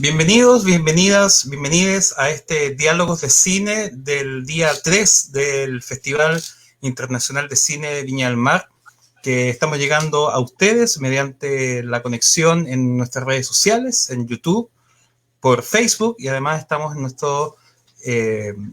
Bienvenidos, bienvenidas, bienvenides a este Diálogos de Cine del día 3 del Festival Internacional de Cine de Viña del Mar, que estamos llegando a ustedes mediante la conexión en nuestras redes sociales, en YouTube, por Facebook, y además estamos en nuestro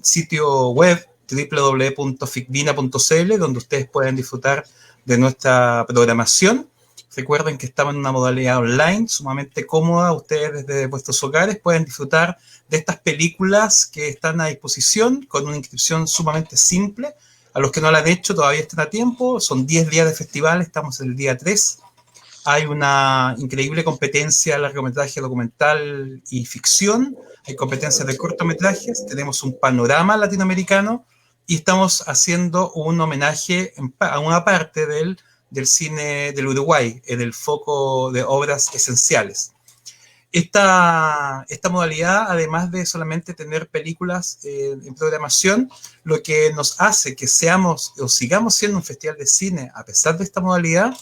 sitio web www.ficvina.cl, donde ustedes pueden disfrutar de nuestra programación. Recuerden que estamos en una modalidad online sumamente cómoda. Ustedes desde vuestros hogares pueden disfrutar de estas películas que están a disposición con una inscripción sumamente simple. A los que no la han hecho todavía están a tiempo. Son 10 días de festival, estamos en el día 3. Hay una increíble competencia de largometraje, documental y ficción. Hay competencias de cortometrajes. Tenemos un panorama latinoamericano y estamos haciendo un homenaje a una parte del cine del Uruguay, en el foco de obras esenciales. Esta modalidad, además de solamente tener películas en programación, lo que nos hace que seamos o sigamos siendo un festival de cine a pesar de esta modalidad,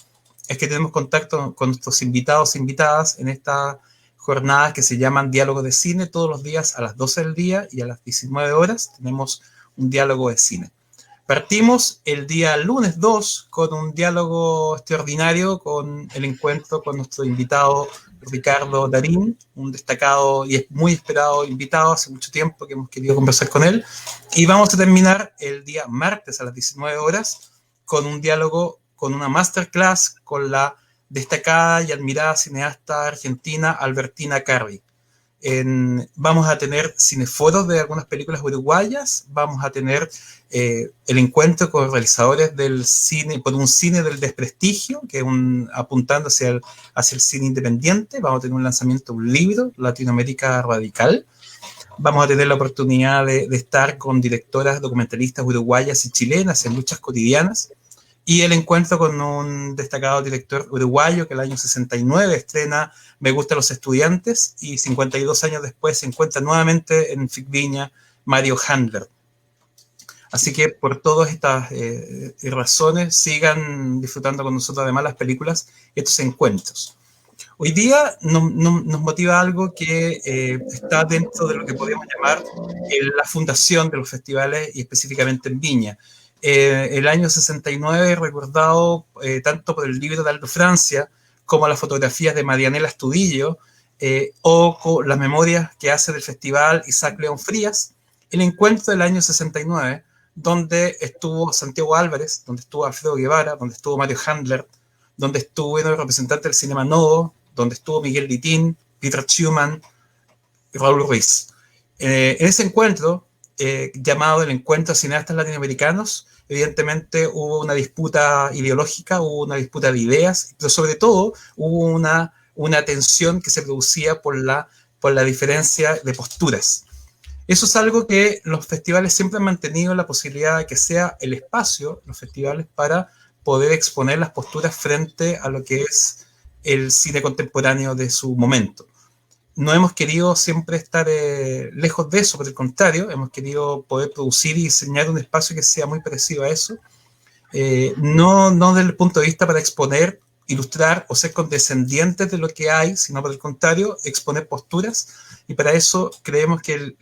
es que tenemos contacto con nuestros invitados e invitadas en estas jornadas que se llaman Diálogos de Cine. Todos los días a las 12 del día y a las 19 horas tenemos un diálogo de cine. Partimos el día lunes 2 con un diálogo extraordinario con el encuentro con nuestro invitado Ricardo Darín, un destacado y muy esperado invitado, hace mucho tiempo que hemos querido conversar con él. Y vamos a terminar el día martes a las 19 horas con un diálogo, con una masterclass con la destacada y admirada cineasta argentina Albertina Carri. Vamos a tener cineforos de algunas películas uruguayas, vamos a tener el encuentro con realizadores del cine, por un cine del desprestigio, que es apuntando hacia el cine independiente. Vamos a tener un lanzamiento de un libro, Latinoamérica Radical. Vamos a tener la oportunidad de estar con directoras documentalistas uruguayas y chilenas en luchas cotidianas. Y el encuentro con un destacado director uruguayo que el año 69 estrena Me gustan los estudiantes y 52 años después se encuentra nuevamente en Ficviña Mario Handler. Así que por todas estas razones sigan disfrutando con nosotros además las películas y estos encuentros. Hoy día nos motiva algo que está dentro de lo que podemos llamar la fundación de los festivales y específicamente en Viña. El año 69 recordado tanto por el libro de Aldo Francia como las fotografías de Marianela Astudillo o las memorias que hace del festival Isaac León Frías, el encuentro del año 69 donde estuvo Santiago Álvarez, donde estuvo Alfredo Guevara, donde estuvo Mario Handler, donde estuvo el representante del Cinema Novo, donde estuvo Miguel Litín, Peter Schumann y Raúl Ruiz. En ese encuentro, llamado el Encuentro de Cineastas Latinoamericanos, evidentemente hubo una disputa ideológica, hubo una disputa de ideas, pero sobre todo hubo una tensión que se producía por la diferencia de posturas. Eso es algo que los festivales siempre han mantenido la posibilidad de que sea el espacio, los festivales, para poder exponer las posturas frente a lo que es el cine contemporáneo de su momento. No hemos querido siempre estar lejos de eso, por el contrario, hemos querido poder producir y diseñar un espacio que sea muy parecido a eso, no desde el punto de vista para exponer, ilustrar o ser condescendientes de lo que hay, sino por el contrario, exponer posturas, y para eso creemos que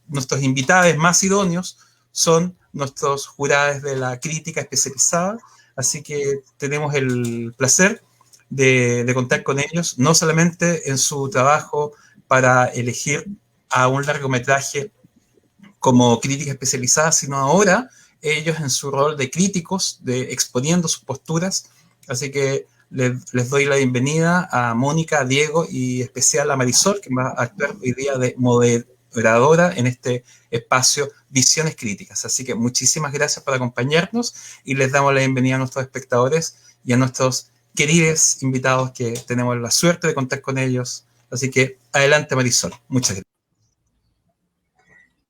nuestros invitados más idóneos son nuestros jurados de la crítica especializada, así que tenemos el placer de contar con ellos, no solamente en su trabajo para elegir a un largometraje como crítica especializada, sino ahora ellos en su rol de críticos, de exponiendo sus posturas. Así que les doy la bienvenida a Mónica, a Diego y especial a Marisol, que va a actuar hoy día de moderadora en este espacio Visiones Críticas. Así que muchísimas gracias por acompañarnos y les damos la bienvenida a nuestros espectadores y a nuestros queridos invitados que tenemos la suerte de contar con ellos. Así que adelante, Marisol. Muchas gracias.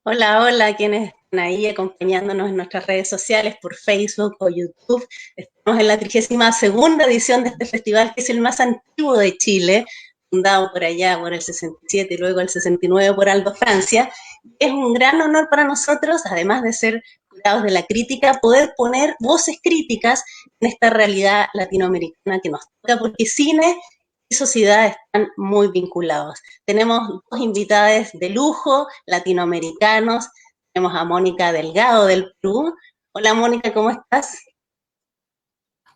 Hola, hola, quienes están ahí acompañándonos en nuestras redes sociales por Facebook o YouTube. Estamos en la 32ª edición de este festival, que es el más antiguo de Chile, fundado por allá por el 67 y luego el 69 por Aldo Francia. Es un gran honor para nosotros, además de ser jurados de la crítica, poder poner voces críticas en esta realidad latinoamericana que nos toca, porque cine y sociedad están muy vinculados. Tenemos dos invitadas de lujo, latinoamericanos. Tenemos a Mónica Delgado del Perú. Hola Mónica, ¿cómo estás?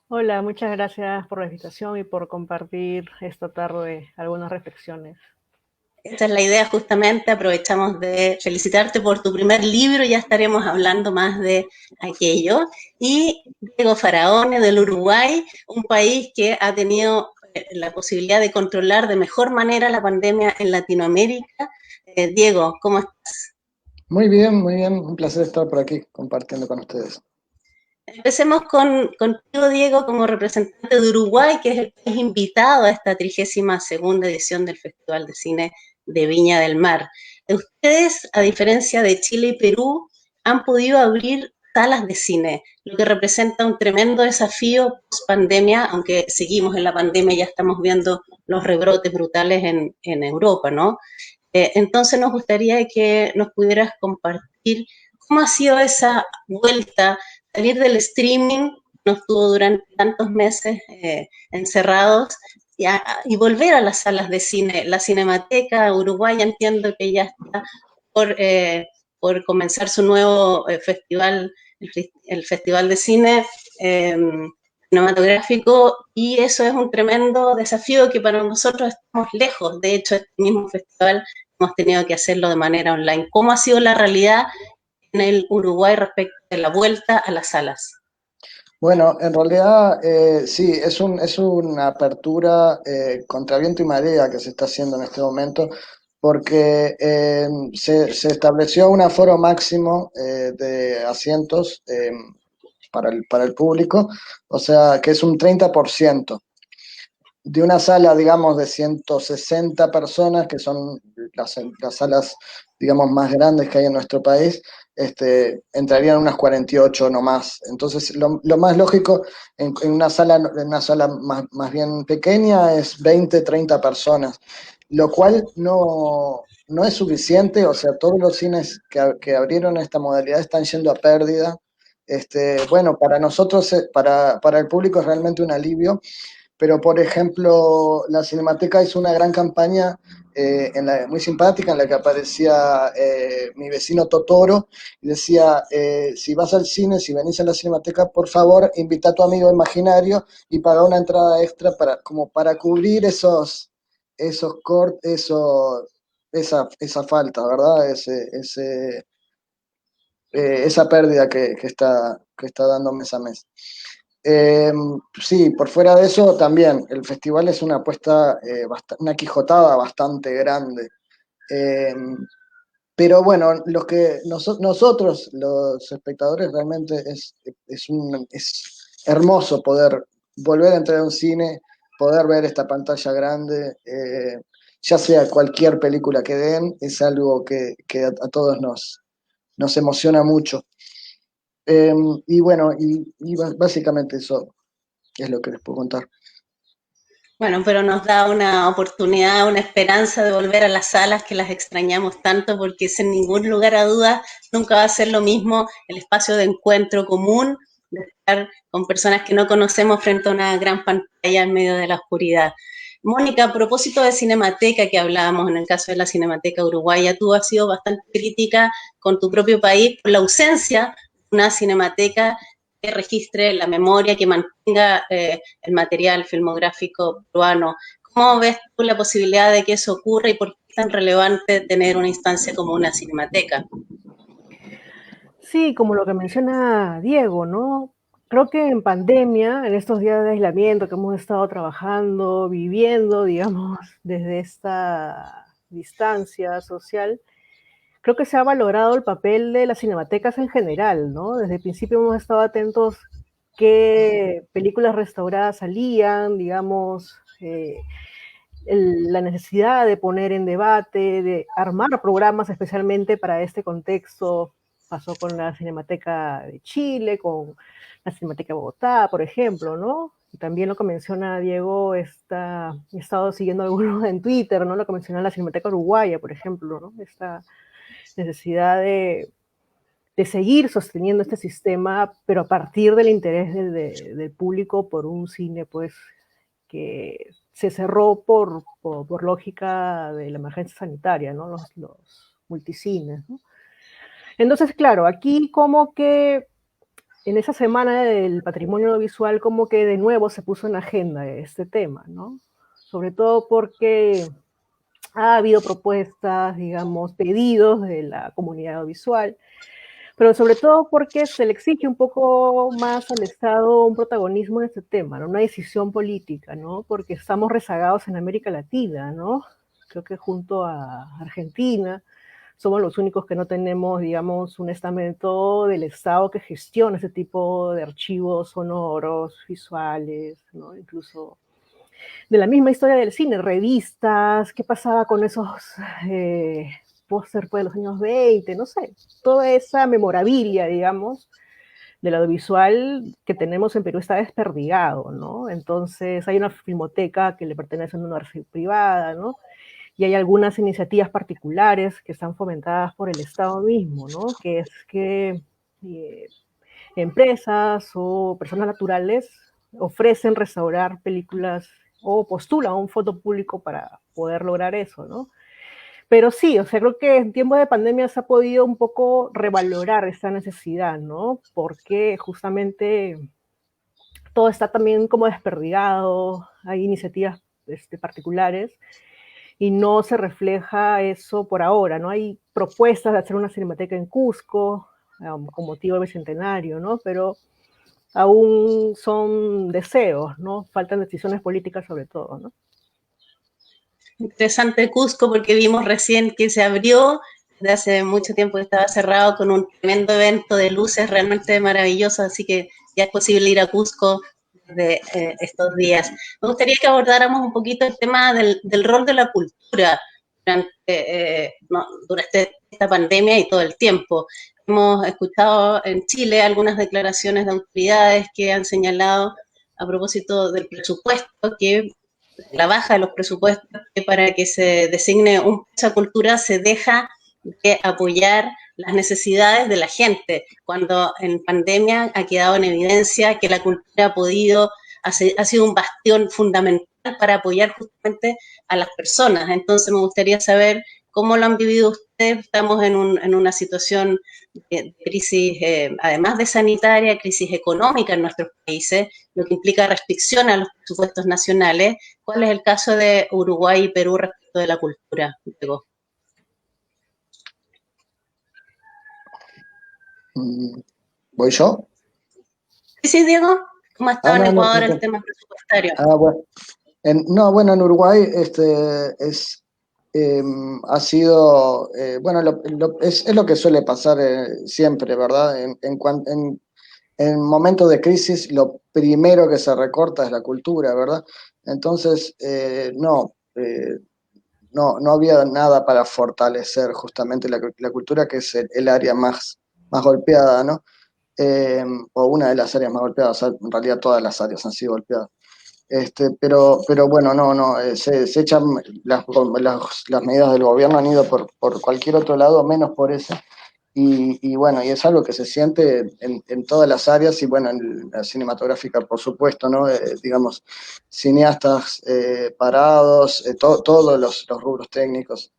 Hola, muchas gracias por la invitación y por compartir esta tarde algunas reflexiones. Esta es la idea justamente, aprovechamos de felicitarte por tu primer libro, ya estaremos hablando más de aquello. Y Diego Faraone del Uruguay, un país que ha tenido la posibilidad de controlar de mejor manera la pandemia en Latinoamérica. Diego, ¿cómo estás? Muy bien, un placer estar por aquí compartiendo con ustedes. Empecemos contigo, Diego, como representante de Uruguay, que es el país invitado a esta 32ª edición del Festival de Cine de Viña del Mar. Ustedes, a diferencia de Chile y Perú, han podido abrir salas de cine, lo que representa un tremendo desafío post pandemia, aunque seguimos en la pandemia, ya estamos viendo los rebrotes brutales en Europa, ¿no? Entonces nos gustaría que nos pudieras compartir cómo ha sido esa vuelta, salir del streaming, nos estuvo durante tantos meses encerrados, y volver a las salas de cine. La Cinemateca Uruguaya entiendo que ya está por comenzar su nuevo festival, el Festival de Cine cinematográfico, y eso es un tremendo desafío que para nosotros estamos lejos. De hecho, este mismo festival hemos tenido que hacerlo de manera online. ¿Cómo ha sido la realidad en el Uruguay respecto de la vuelta a las salas? Bueno, en realidad sí, es una apertura contra viento y marea que se está haciendo en este momento, porque se estableció un aforo máximo de asientos para el público, o sea, que es un 30%. De una sala, digamos, de 160 personas, que son las salas, digamos, más grandes que hay en nuestro país, entrarían unas 48 no más. Entonces, lo más lógico en una sala más bien pequeña es 20, 30 personas, lo cual no es suficiente. O sea, todos los cines que abrieron esta modalidad están yendo a pérdida. Bueno, para nosotros, para el público es realmente un alivio. Pero, por ejemplo, la Cinemateca hizo una gran campaña muy simpática, en la que aparecía mi vecino Totoro, y decía, si vas al cine, si venís a la Cinemateca, por favor, invita a tu amigo imaginario y paga una entrada extra como para cubrir esa falta, ¿verdad? Esa pérdida que está dando mes a mes. Sí, por fuera de eso también, el festival es una apuesta, una quijotada bastante grande. Eh, pero bueno, nosotros, los espectadores, realmente es hermoso poder volver a entrar a un cine, poder ver esta pantalla grande, ya sea cualquier película que den, es algo que a todos nos emociona mucho. Y bueno, básicamente eso es lo que les puedo contar. Bueno, pero nos da una oportunidad, una esperanza de volver a las salas que las extrañamos tanto, porque sin ningún lugar a dudas nunca va a ser lo mismo el espacio de encuentro común, de estar con personas que no conocemos frente a una gran pantalla en medio de la oscuridad. Mónica, a propósito de Cinemateca que hablábamos en el caso de la Cinemateca Uruguaya, tú has sido bastante crítica con tu propio país por la ausencia de una cinemateca que registre la memoria, que mantenga el material filmográfico peruano. ¿Cómo ves tú la posibilidad de que eso ocurra y por qué es tan relevante tener una instancia como una cinemateca? Sí, como lo que menciona Diego, ¿no? creo que en pandemia, en estos días de aislamiento que hemos estado trabajando, viviendo, digamos, desde esta distancia social, creo que se ha valorado el papel de las cinematecas en general, ¿no? Desde el principio hemos estado atentos qué películas restauradas salían, digamos, la necesidad de poner en debate, de armar programas especialmente para este contexto. Pasó con la Cinemateca de Chile, con la Cinemateca de Bogotá, por ejemplo, ¿no? Y también lo que menciona Diego, he estado siguiendo algunos en Twitter, ¿no? Lo que menciona la Cinemateca Uruguaya, por ejemplo, ¿no? Esta necesidad de seguir sosteniendo este sistema, pero a partir del interés del público por un cine, pues, que se cerró por lógica de la emergencia sanitaria, ¿no? Los multicines, ¿no? Entonces, claro, aquí como que en esa semana del patrimonio visual como que de nuevo se puso en agenda este tema, ¿no? Sobre todo porque ha habido propuestas, digamos, pedidos de la comunidad audiovisual, pero sobre todo porque se le exige un poco más al Estado un protagonismo en este tema, ¿no? Una decisión política, ¿no? Porque estamos rezagados en América Latina, ¿no? Creo que junto a Argentina somos los únicos que no tenemos, digamos, un estamento del Estado que gestione ese tipo de archivos sonoros, visuales, ¿no? Incluso de la misma historia del cine, revistas, qué pasaba con esos póster pues, de los años 20, no sé, toda esa memorabilia, digamos, del audiovisual que tenemos en Perú está desperdigado, ¿no? Entonces hay una filmoteca que le pertenece a una universidad privada, ¿no? Y hay algunas iniciativas particulares que están fomentadas por el Estado mismo, ¿no? Que es que empresas o personas naturales ofrecen restaurar películas o postulan un fondo público para poder lograr eso, ¿no? Pero sí, o sea, creo que en tiempos de pandemia se ha podido un poco revalorar esta necesidad, ¿no? Porque justamente todo está también como desperdigado, hay iniciativas particulares y no se refleja eso por ahora, ¿no? Hay propuestas de hacer una cinemateca en Cusco con motivo del bicentenario, ¿no? Pero aún son deseos, ¿no? Faltan decisiones políticas sobre todo, ¿no? Interesante Cusco porque vimos recién que se abrió, desde hace mucho tiempo que estaba cerrado con un tremendo evento de luces realmente maravilloso, así que ya es posible ir a Cusco de estos días. Me gustaría que abordáramos un poquito el tema del rol de la cultura durante esta pandemia y todo el tiempo. Hemos escuchado en Chile algunas declaraciones de autoridades que han señalado a propósito del presupuesto que la baja de los presupuestos, que para que se designe un peso a cultura se deja de apoyar las necesidades de la gente, cuando en pandemia ha quedado en evidencia que la cultura ha sido un bastión fundamental para apoyar justamente a las personas. Entonces me gustaría saber cómo lo han vivido ustedes. Estamos en una situación de crisis, además de sanitaria, crisis económica en nuestros países, lo que implica restricción a los presupuestos nacionales. ¿Cuál es el caso de Uruguay y Perú respecto de la cultura, Diego? ¿Voy yo? Sí, Diego. ¿Cómo ha estado en Ecuador el No. tema presupuestario? Bueno. Bueno, en Uruguay ha sido, bueno, es lo que suele pasar siempre, ¿verdad? En momentos de crisis, lo primero que se recorta es la cultura, ¿verdad? Entonces, no había nada para fortalecer justamente la cultura, que es el área más golpeada, ¿no? O una de las áreas más golpeadas, o sea, en realidad todas las áreas han sido golpeadas. Pero bueno, se echan las medidas del gobierno, han ido por cualquier otro lado, menos por ese. Y bueno, y es algo que se siente en todas las áreas y bueno, en la cinematográfica, por supuesto, ¿no? Digamos, cineastas parados, todos los rubros técnicos.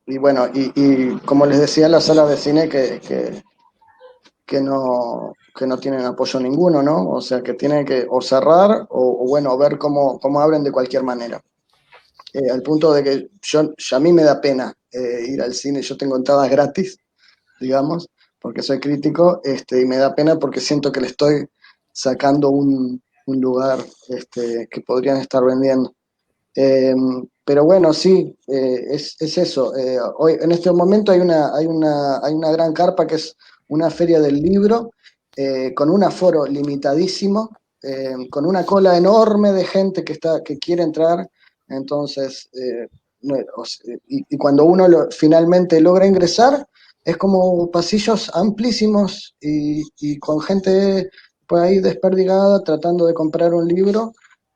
Y bueno, y como les decía, las salas de cine que no tienen apoyo ninguno, ¿no? O sea, que tienen que o cerrar o bueno, ver cómo abren de cualquier manera. Al punto de que a mí me da pena ir al cine, yo tengo entradas gratis, digamos, porque soy crítico, y me da pena porque siento que le estoy sacando un lugar que podrían estar vendiendo. Pero bueno, sí, es eso. Hoy, en este momento hay una gran carpa que es una feria del libro, con un aforo limitadísimo, con una cola enorme de gente que quiere entrar. Entonces, y cuando uno finalmente logra ingresar, es como pasillos amplísimos y con gente por ahí desperdigada tratando de comprar un libro.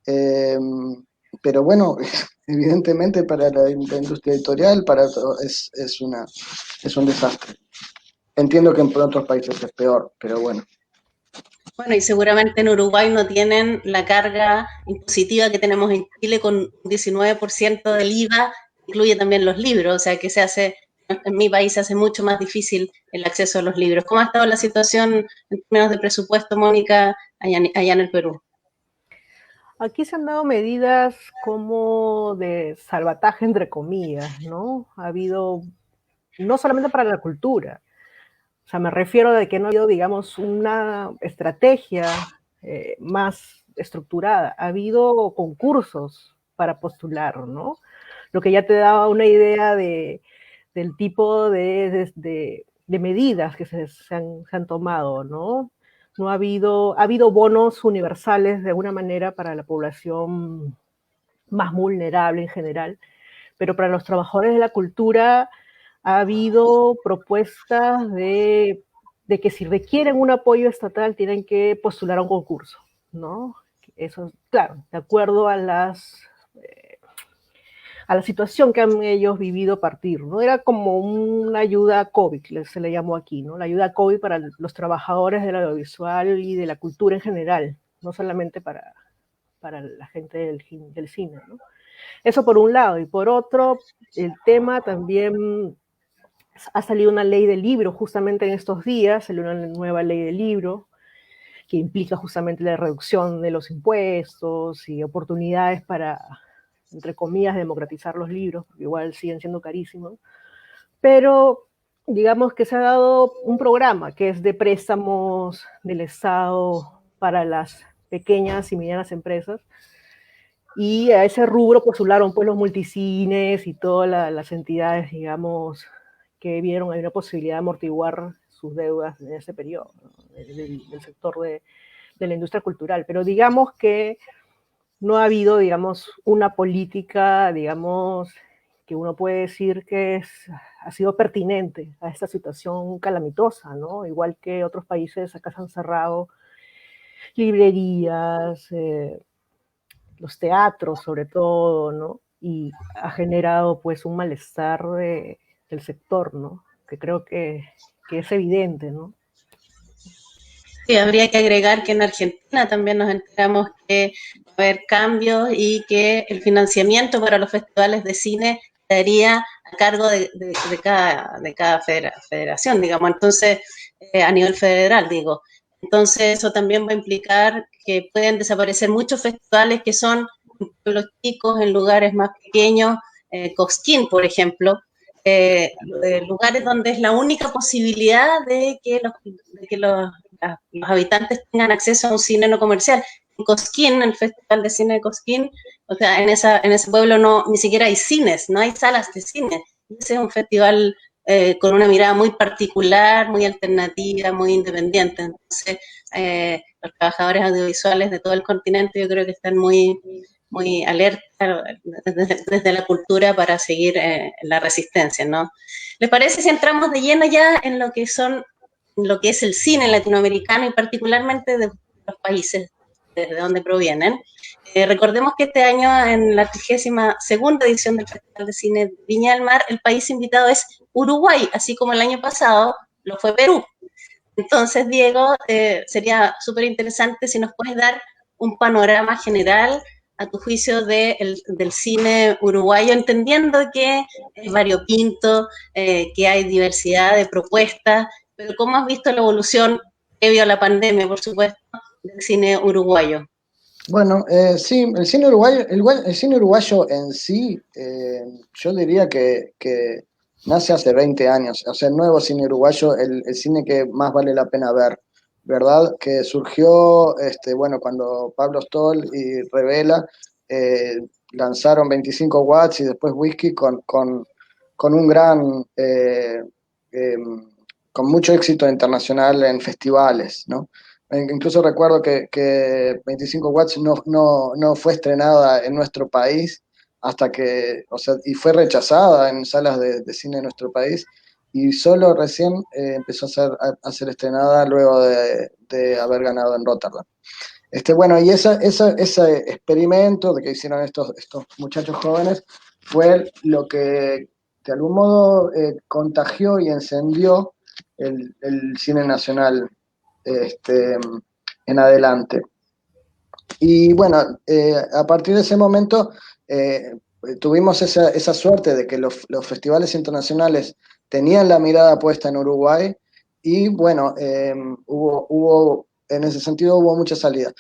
Eh, pero bueno, evidentemente para la industria editorial es un desastre. Entiendo que en otros países es peor, pero bueno. Bueno, y seguramente en Uruguay no tienen la carga impositiva que tenemos en Chile con un 19% del IVA, incluye también los libros, o sea que en mi país se hace mucho más difícil el acceso a los libros. ¿Cómo ha estado la situación en términos de presupuesto, Mónica, allá en el Perú? Aquí se han dado medidas como de salvataje, entre comillas, ¿no? Ha habido, no solamente para la cultura, o sea, me refiero a que no ha habido, digamos, una estrategia más estructurada. Ha habido concursos para postular, ¿no? Lo que ya te daba una idea del tipo de medidas que se han tomado, ¿no? No ha habido bonos universales de alguna manera para la población más vulnerable en general, pero para los trabajadores de la cultura ha habido propuestas de que si requieren un apoyo estatal tienen que postular a un concurso, ¿no? Eso, claro, de acuerdo a la situación que han ellos vivido a partir, ¿no? Era como una ayuda COVID, se le llamó aquí, ¿no? La ayuda COVID para los trabajadores del audiovisual y de la cultura en general, no solamente para la gente del cine, ¿no? Eso por un lado. Y por otro, el tema también, ha salido una ley del libro justamente en estos días, salió una nueva ley del libro que implica justamente la reducción de los impuestos y oportunidades para, entre comillas, democratizar los libros, porque igual siguen siendo carísimos. Pero digamos que se ha dado un programa que es de préstamos del Estado para las pequeñas y medianas empresas, y a ese rubro postularon pues los multicines y todas las entidades, digamos, que vieron hay una posibilidad de amortiguar sus deudas en ese periodo, ¿no? del sector de la industria cultural. Pero digamos que no ha habido, digamos, una política, digamos, que uno puede decir que ha sido pertinente a esta situación calamitosa, ¿no? Igual que otros países, acá se han cerrado librerías, los teatros sobre todo, ¿no? Y ha generado pues un malestar del sector, ¿no? Que creo que es evidente, ¿no? Sí, habría que agregar que en Argentina también nos enteramos que va a haber cambios y que el financiamiento para los festivales de cine estaría a cargo de cada federación, digamos, entonces, a nivel federal, digo. Entonces, eso también va a implicar que pueden desaparecer muchos festivales que son en pueblos chicos, en lugares más pequeños, Cosquín, por ejemplo, lugares donde es la única posibilidad los habitantes tengan acceso a un cine no comercial. En Cosquín, el Festival de Cine de Cosquín, o sea, en ese pueblo ni siquiera hay cines, no hay salas de cine. Ese es un festival con una mirada muy particular, muy alternativa, muy independiente. Entonces, los trabajadores audiovisuales de todo el continente yo creo que están muy alerta desde la cultura para seguir la resistencia, ¿no? ¿Les parece si entramos de lleno ya en lo que es el cine latinoamericano y particularmente de los países desde donde provienen? Recordemos que este año, en la 32ª edición del Festival de Cine de Viña del Mar, el país invitado es Uruguay, así como el año pasado lo fue Perú. Entonces, Diego, sería súper interesante si nos puedes dar un panorama general a tu juicio del cine uruguayo, entendiendo que es variopinto, que hay diversidad de propuestas, pero ¿cómo has visto la evolución previo a la pandemia, por supuesto, del cine uruguayo? Bueno, sí, el cine uruguayo en sí, yo diría que nace hace 20 años, o sea, el nuevo cine uruguayo, el cine que más vale la pena ver, ¿verdad? Que surgió, bueno, cuando Pablo Stoll y Revela lanzaron 25 watts y después Whisky con un gran, eh, con mucho éxito internacional en festivales, ¿no? Incluso recuerdo que 25 watts no fue estrenada en nuestro país hasta que, o sea, y fue rechazada en salas de cine de nuestro país, y solo recién empezó a ser estrenada luego de haber ganado en Rotterdam. Bueno, y ese experimento de que hicieron estos muchachos jóvenes fue lo que de algún modo contagió y encendió el cine nacional en adelante. Y bueno, a partir de ese momento tuvimos esa suerte de que los festivales internacionales tenían la mirada puesta en Uruguay, y bueno, en ese sentido hubo mucha salida.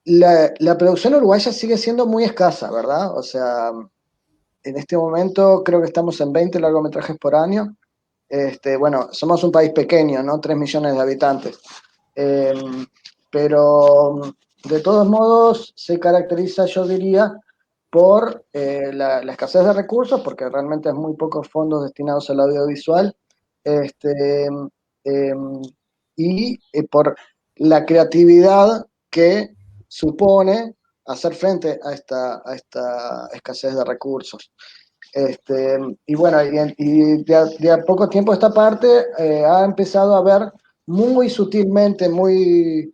La producción uruguaya sigue siendo muy escasa, ¿verdad? O sea, en este momento creo que estamos en 20 largometrajes por año. Bueno, somos un país pequeño, ¿no? 3 millones de habitantes. Eh, pero de todos modos se caracteriza, yo diría, por la escasez de recursos, porque realmente es muy pocos fondos destinados al audiovisual, este, eh, y por la creatividad que supone hacer frente a esta escasez de recursos. Y bueno, y de a poco tiempo esta parte ha empezado a ver muy sutilmente, muy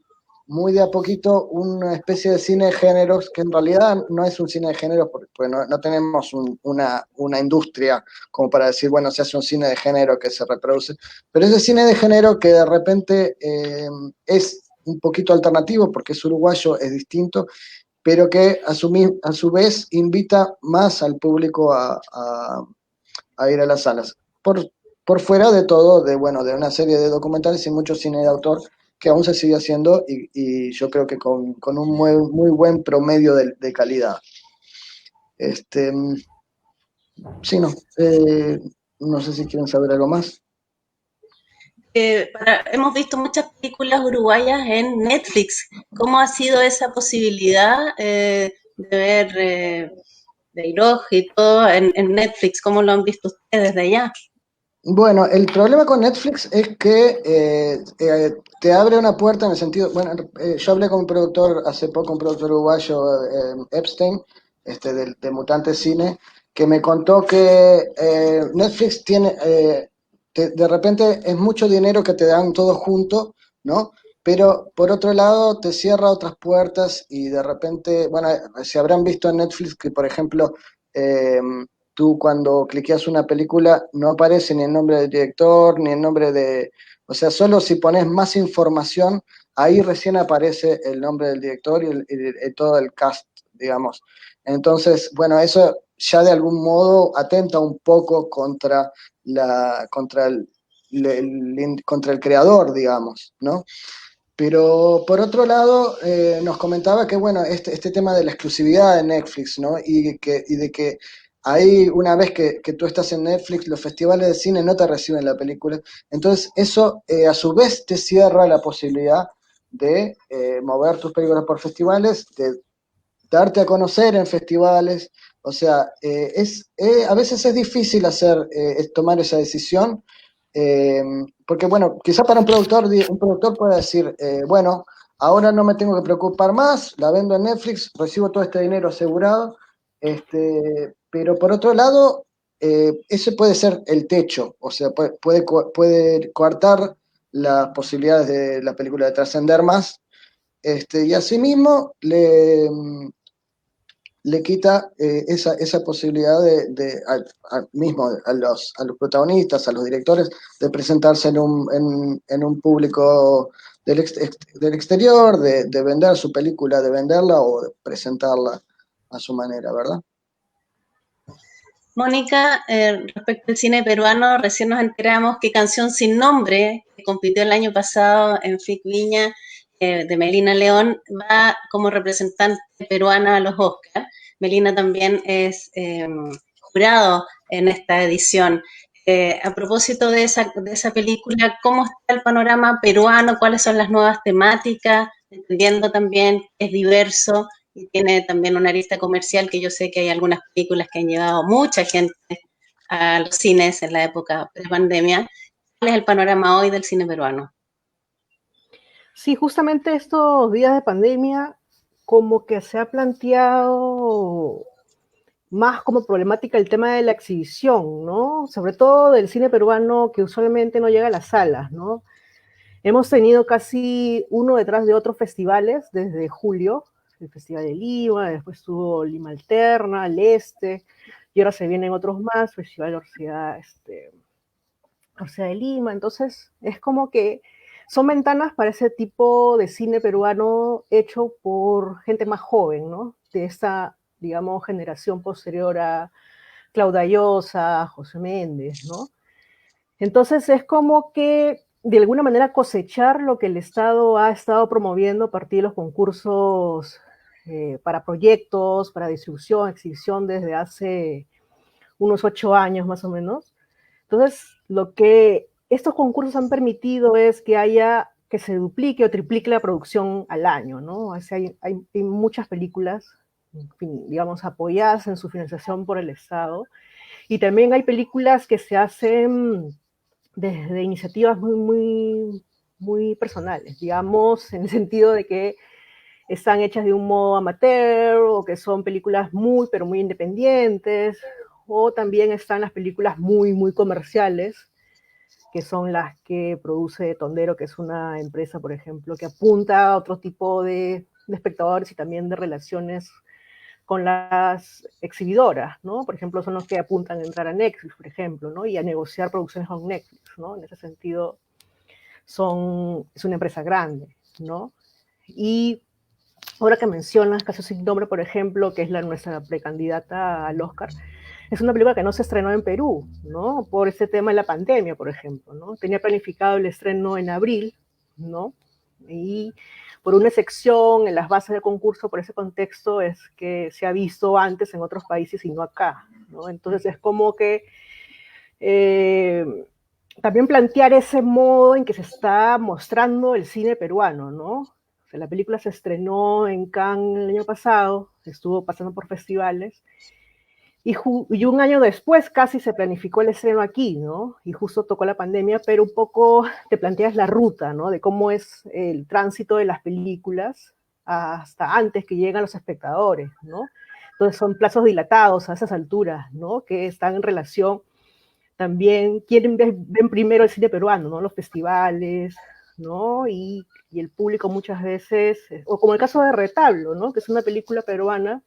de a poquito, una especie de cine de géneros, que en realidad no es un cine de géneros, porque no tenemos una industria como para decir, bueno, se hace un cine de género que se reproduce, pero ese cine de género que de repente es un poquito alternativo, porque es uruguayo, es distinto, pero que a su vez invita más al público a ir a las salas. Por fuera de todo, bueno, de una serie de documentales y mucho cine de autor que aún se sigue haciendo, y yo creo que con un muy buen promedio de calidad. Sí, no. No sé si quieren saber algo más. Hemos visto muchas películas uruguayas en Netflix. ¿Cómo ha sido esa posibilidad de ver Beiroj y todo en Netflix? ¿Cómo lo han visto ustedes de allá? Bueno, el problema con Netflix es que te abre una puerta en el sentido, bueno, yo hablé con un productor hace poco, un productor uruguayo, Epstein, de Mutante Cine, que me contó que Netflix tiene, de repente es mucho dinero que te dan todo junto, ¿no? Pero por otro lado te cierra otras puertas, y de repente, bueno, se habrán visto en Netflix que, por ejemplo, eh, tú cuando cliqueas una película no aparece ni el nombre del director, ni el nombre de... O sea, solo si pones más información, ahí recién aparece el nombre del director y todo el cast, digamos. Entonces, bueno, eso ya de algún modo atenta un poco contra el creador, digamos, ¿no? Pero por otro lado, nos comentaba que, bueno, este tema de la exclusividad de Netflix, ¿no? Y de que ahí, una vez que tú estás en Netflix, los festivales de cine no te reciben la película. Entonces, eso a su vez te cierra la posibilidad de mover tus películas por festivales, de darte a conocer en festivales. O sea, a veces es difícil tomar esa decisión, eh, porque bueno, quizá para un productor puede decir, bueno, ahora no me tengo que preocupar más, la vendo en Netflix, recibo todo este dinero asegurado, pero por otro lado, ese puede ser el techo, o sea, puede coartar las posibilidades de la película de trascender más, y asimismo le quita esa posibilidad mismo a los protagonistas, a los directores, de presentarse en un público del exterior, de vender su película, de venderla o de presentarla a su manera, ¿verdad? Mónica, respecto al cine peruano, recién nos enteramos que Canción Sin Nombre, que compitió el año pasado en FIC Viña, de Melina León, va como representante peruana a los Oscars. Melina también es jurado en esta edición. A propósito de esa película, ¿cómo está el panorama peruano? ¿Cuáles son las nuevas temáticas? Entendiendo también que es diverso y tiene también una lista comercial, que yo sé que hay algunas películas que han llevado mucha gente a los cines en la época de pandemia. ¿Cuál es el panorama hoy del cine peruano? Sí, justamente estos días de pandemia, como que se ha planteado más como problemática el tema de la exhibición, ¿no? Sobre todo del cine peruano que usualmente no llega a las salas, ¿no? Hemos tenido casi uno detrás de otros festivales desde julio, el Festival de Lima, después tuvo Lima Alterna, el Este, y ahora se vienen otros más, Festival Orcea, Orcea de Lima, entonces es como que son ventanas para ese tipo de cine peruano hecho por gente más joven, ¿no? De esta, digamos, generación posterior a Claudia Llosa, José Méndez, ¿no? Entonces es como que de alguna manera cosechar lo que el Estado ha estado promoviendo a partir de los concursos para proyectos, para distribución, exhibición desde hace unos 8 años más o menos. Entonces, lo que estos concursos han permitido es que haya, que se duplique o triplique la producción al año, ¿no? O sea, hay muchas películas, en fin, digamos, apoyadas en su financiación por el Estado, y también hay películas que se hacen desde iniciativas muy personales, digamos, en el sentido de que están hechas de un modo amateur o que son películas pero muy independientes, o también están las películas muy comerciales, que son las que produce Tondero, que es una empresa, por ejemplo, que apunta a otro tipo de espectadores y también de relaciones con las exhibidoras, ¿no? Por ejemplo, son los que apuntan a entrar a Netflix, por ejemplo, ¿no? Y a negociar producciones con Netflix, ¿no? En ese sentido, es una empresa grande, ¿no? Y ahora que mencionas Caso Sin Nombre, por ejemplo, que es nuestra precandidata al Oscar, es una película que no se estrenó en Perú, ¿no? Por este tema de la pandemia, por ejemplo, ¿no? Tenía planificado el estreno en abril, ¿no? Y por una excepción en las bases del concurso, por ese contexto, es que se ha visto antes en otros países y no acá, ¿no? Entonces es como que también plantear ese modo en que se está mostrando el cine peruano, ¿no? O sea, la película se estrenó en Cannes el año pasado, estuvo pasando por festivales, y un año después casi se planificó el estreno aquí, ¿no? Y justo tocó la pandemia, pero un poco te planteas la ruta, ¿no? De cómo es el tránsito de las películas hasta antes que llegan los espectadores, ¿no? Entonces son plazos dilatados a esas alturas, ¿no? Que están en relación también, ven primero el cine peruano, ¿no? Los festivales, ¿no? Y el público muchas veces, o como el caso de Retablo, ¿no? Que es una película peruana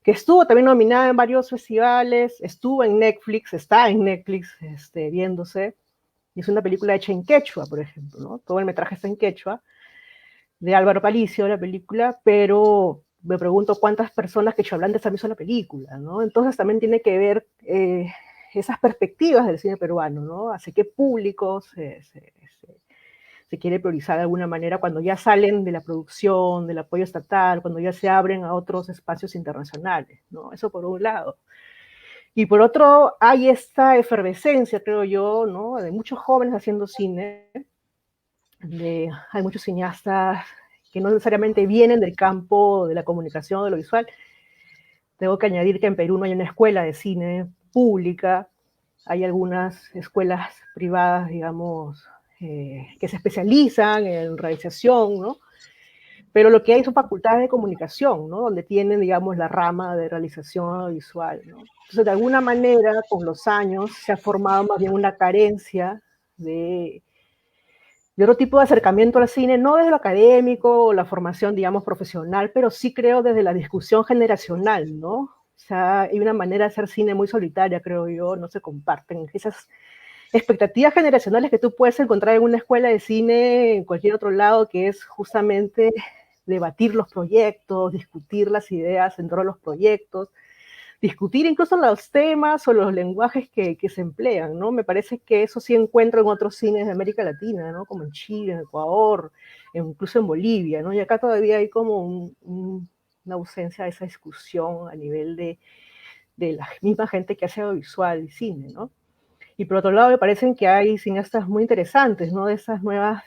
que estuvo también nominada en varios festivales, estuvo en Netflix, está en Netflix viéndose, y es una película hecha en quechua, por ejemplo, ¿no? Todo el metraje está en quechua, de Álvaro Palicio, la película, pero me pregunto cuántas personas quechohablantes han visto la película, ¿no? Entonces también tiene que ver esas perspectivas del cine peruano, ¿no? Hacia qué público se quiere priorizar de alguna manera cuando ya salen de la producción, del apoyo estatal, cuando ya se abren a otros espacios internacionales, ¿no? Eso por un lado. Y por otro, hay esta efervescencia, creo yo, ¿no? De muchos jóvenes haciendo cine, hay muchos cineastas que no necesariamente vienen del campo de la comunicación o de lo visual. Tengo que añadir que en Perú no hay una escuela de cine pública, hay algunas escuelas privadas, digamos, que se especializan en realización, ¿no? Pero lo que hay son facultades de comunicación, ¿no? Donde tienen, digamos, la rama de realización visual, ¿no? Entonces, de alguna manera, con los años, se ha formado más bien una carencia de otro tipo de acercamiento al cine, no desde lo académico o la formación, digamos, profesional, pero sí creo desde la discusión generacional, ¿no? O sea, hay una manera de hacer cine muy solitaria, creo yo, no se comparten esas expectativas generacionales que tú puedes encontrar en una escuela de cine, en cualquier otro lado, que es justamente debatir los proyectos, discutir las ideas en torno a los proyectos, discutir incluso los temas o los lenguajes que se emplean, ¿no? Me parece que eso sí encuentro en otros cines de América Latina, ¿no? Como en Chile, en Ecuador, incluso en Bolivia, ¿no? Y acá todavía hay como una ausencia de esa discusión a nivel de la misma gente que hace audiovisual y cine, ¿no? Y por otro lado, me parecen que hay cineastas muy interesantes, ¿no? De esas nuevas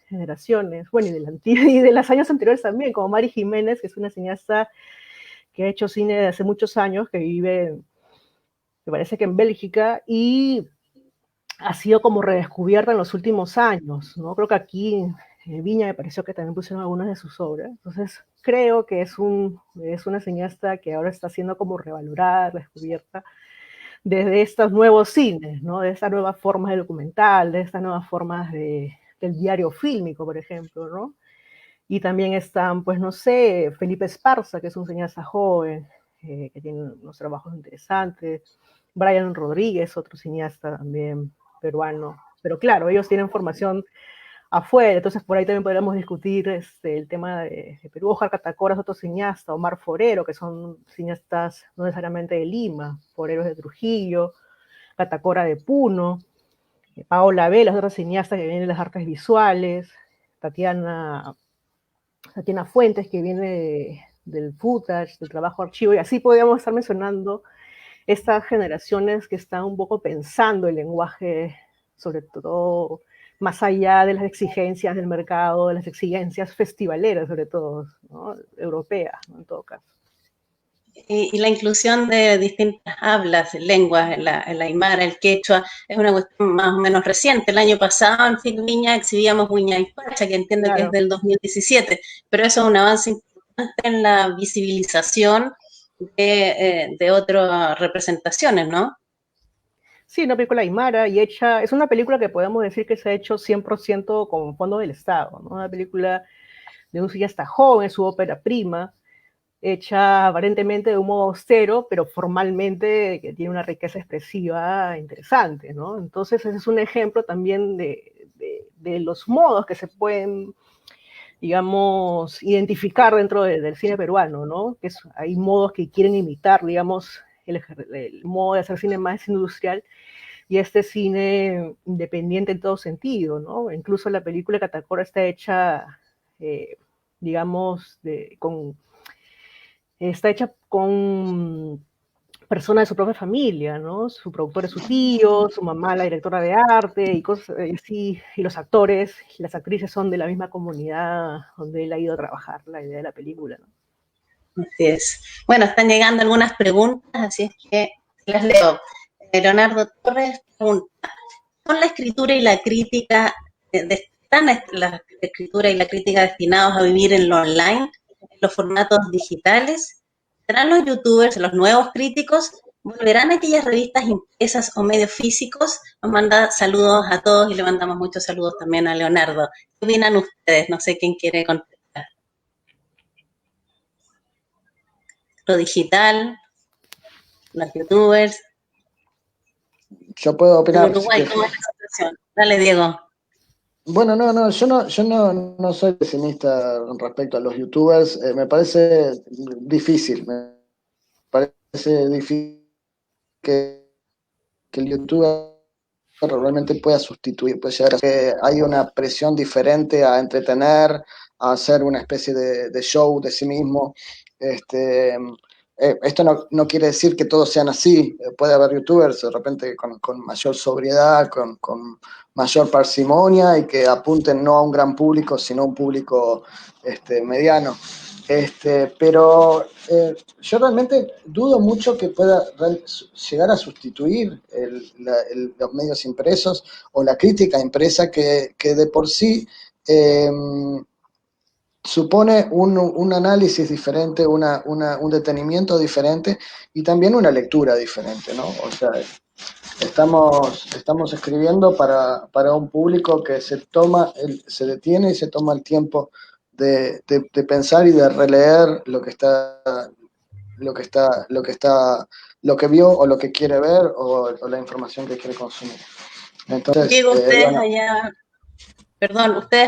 generaciones, bueno, y de los años anteriores también, como Mari Jiménez, que es una cineasta que ha hecho cine de hace muchos años, que vive, me parece que en Bélgica, y ha sido como redescubierta en los últimos años, ¿no? Creo que aquí en Viña me pareció que también pusieron algunas de sus obras. Entonces, creo que es una cineasta que ahora está siendo como revalorada, redescubierta, desde estos nuevos cines, ¿no? De estas nuevas formas de documental, de estas nuevas formas del diario fílmico, por ejemplo, ¿no? Y también están, pues no sé, Felipe Esparza, que es un cineasta joven, que tiene unos trabajos interesantes, Brian Rodríguez, otro cineasta también peruano. Pero claro, ellos tienen formación afuera, entonces por ahí también podríamos discutir el tema de Perú. Ojar Catacora es otro cineasta, Omar Forero, que son cineastas no necesariamente de Lima, Forero es de Trujillo, Catacora de Puno, Paola Vela es otra cineasta que viene de las artes visuales, Tatiana Fuentes, que viene del footage, del trabajo archivo, y así podríamos estar mencionando estas generaciones que están un poco pensando el lenguaje, sobre todo más allá de las exigencias del mercado, de las exigencias festivaleras, sobre todo, ¿no? Europeas, ¿no? En todo caso. Y la inclusión de distintas hablas, lenguas, el aymara, el quechua, es una cuestión más o menos reciente. El año pasado en Film Viña exhibíamos Huiña y Pacha, que entiendo que es del 2017, pero eso es un avance importante en la visibilización de otras representaciones, ¿no? Sí, una película aymara y hecha, es una película que podemos decir que se ha hecho 100% con fondos del Estado, ¿no? Una película de un cineasta joven, su ópera prima, hecha aparentemente de un modo austero, pero formalmente que tiene una riqueza expresiva interesante, ¿no? Entonces ese es un ejemplo también de los modos que se pueden, digamos, identificar dentro del cine peruano, ¿no? Que hay modos que quieren imitar, digamos, el modo de hacer cine más industrial y este cine independiente en todo sentido, ¿no? Incluso la película Catacora está hecha, digamos, está hecha con personas de su propia familia, ¿no? Su productor es su tío, su mamá la directora de arte y cosas así, y los actores y las actrices son de la misma comunidad donde él ha ido a trabajar la idea de la película, ¿no? Así es. Bueno, están llegando algunas preguntas, así es que las leo. Leonardo Torres pregunta, ¿son la escritura y la crítica, están la escritura y la crítica destinados a vivir en lo online, en los formatos digitales? ¿Serán los youtubers los nuevos críticos? ¿Volverán aquellas revistas impresas o medios físicos? Nos manda saludos a todos y le mandamos muchos saludos también a Leonardo. ¿Qué opinan ustedes? No sé quién quiere contestar. Lo digital, los youtubers. Yo puedo opinar. En Uruguay, ¿cómo es la situación? Dale, Diego. Bueno, yo no soy pesimista respecto a los youtubers. Me parece difícil. Me parece difícil que el youtuber realmente pueda sustituir, puede llegar a que hay una presión diferente a entretener, a hacer una especie de show de sí mismo. Esto no quiere decir que todos sean así. Puede haber youtubers de repente con mayor sobriedad, con mayor parsimonia y que apunten no a un gran público, sino a un público mediano. Pero yo realmente dudo mucho que pueda llegar a sustituir los medios impresos o la crítica impresa que de por sí supone un análisis diferente, un detenimiento diferente y también una lectura diferente, ¿no? O sea, estamos escribiendo para un público que se detiene y se toma el tiempo de pensar y de releer lo que vio o lo que quiere ver o la información que quiere consumir. Entonces, Diego, ustedes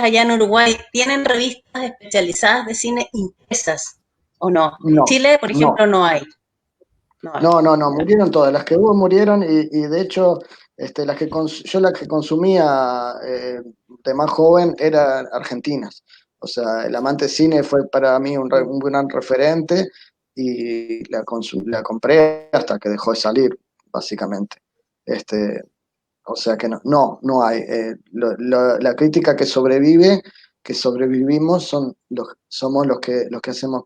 allá en Uruguay, ¿tienen revistas especializadas de cine impresas o no? En Chile, por ejemplo, no hay. No, murieron todas. Las que hubo murieron y de hecho las que consumía de más joven eran argentinas. O sea, El Amante Cine fue para mí un gran referente y la compré hasta que dejó de salir, básicamente. O sea que no hay. La crítica que sobrevive, que sobrevivimos, somos los que hacemos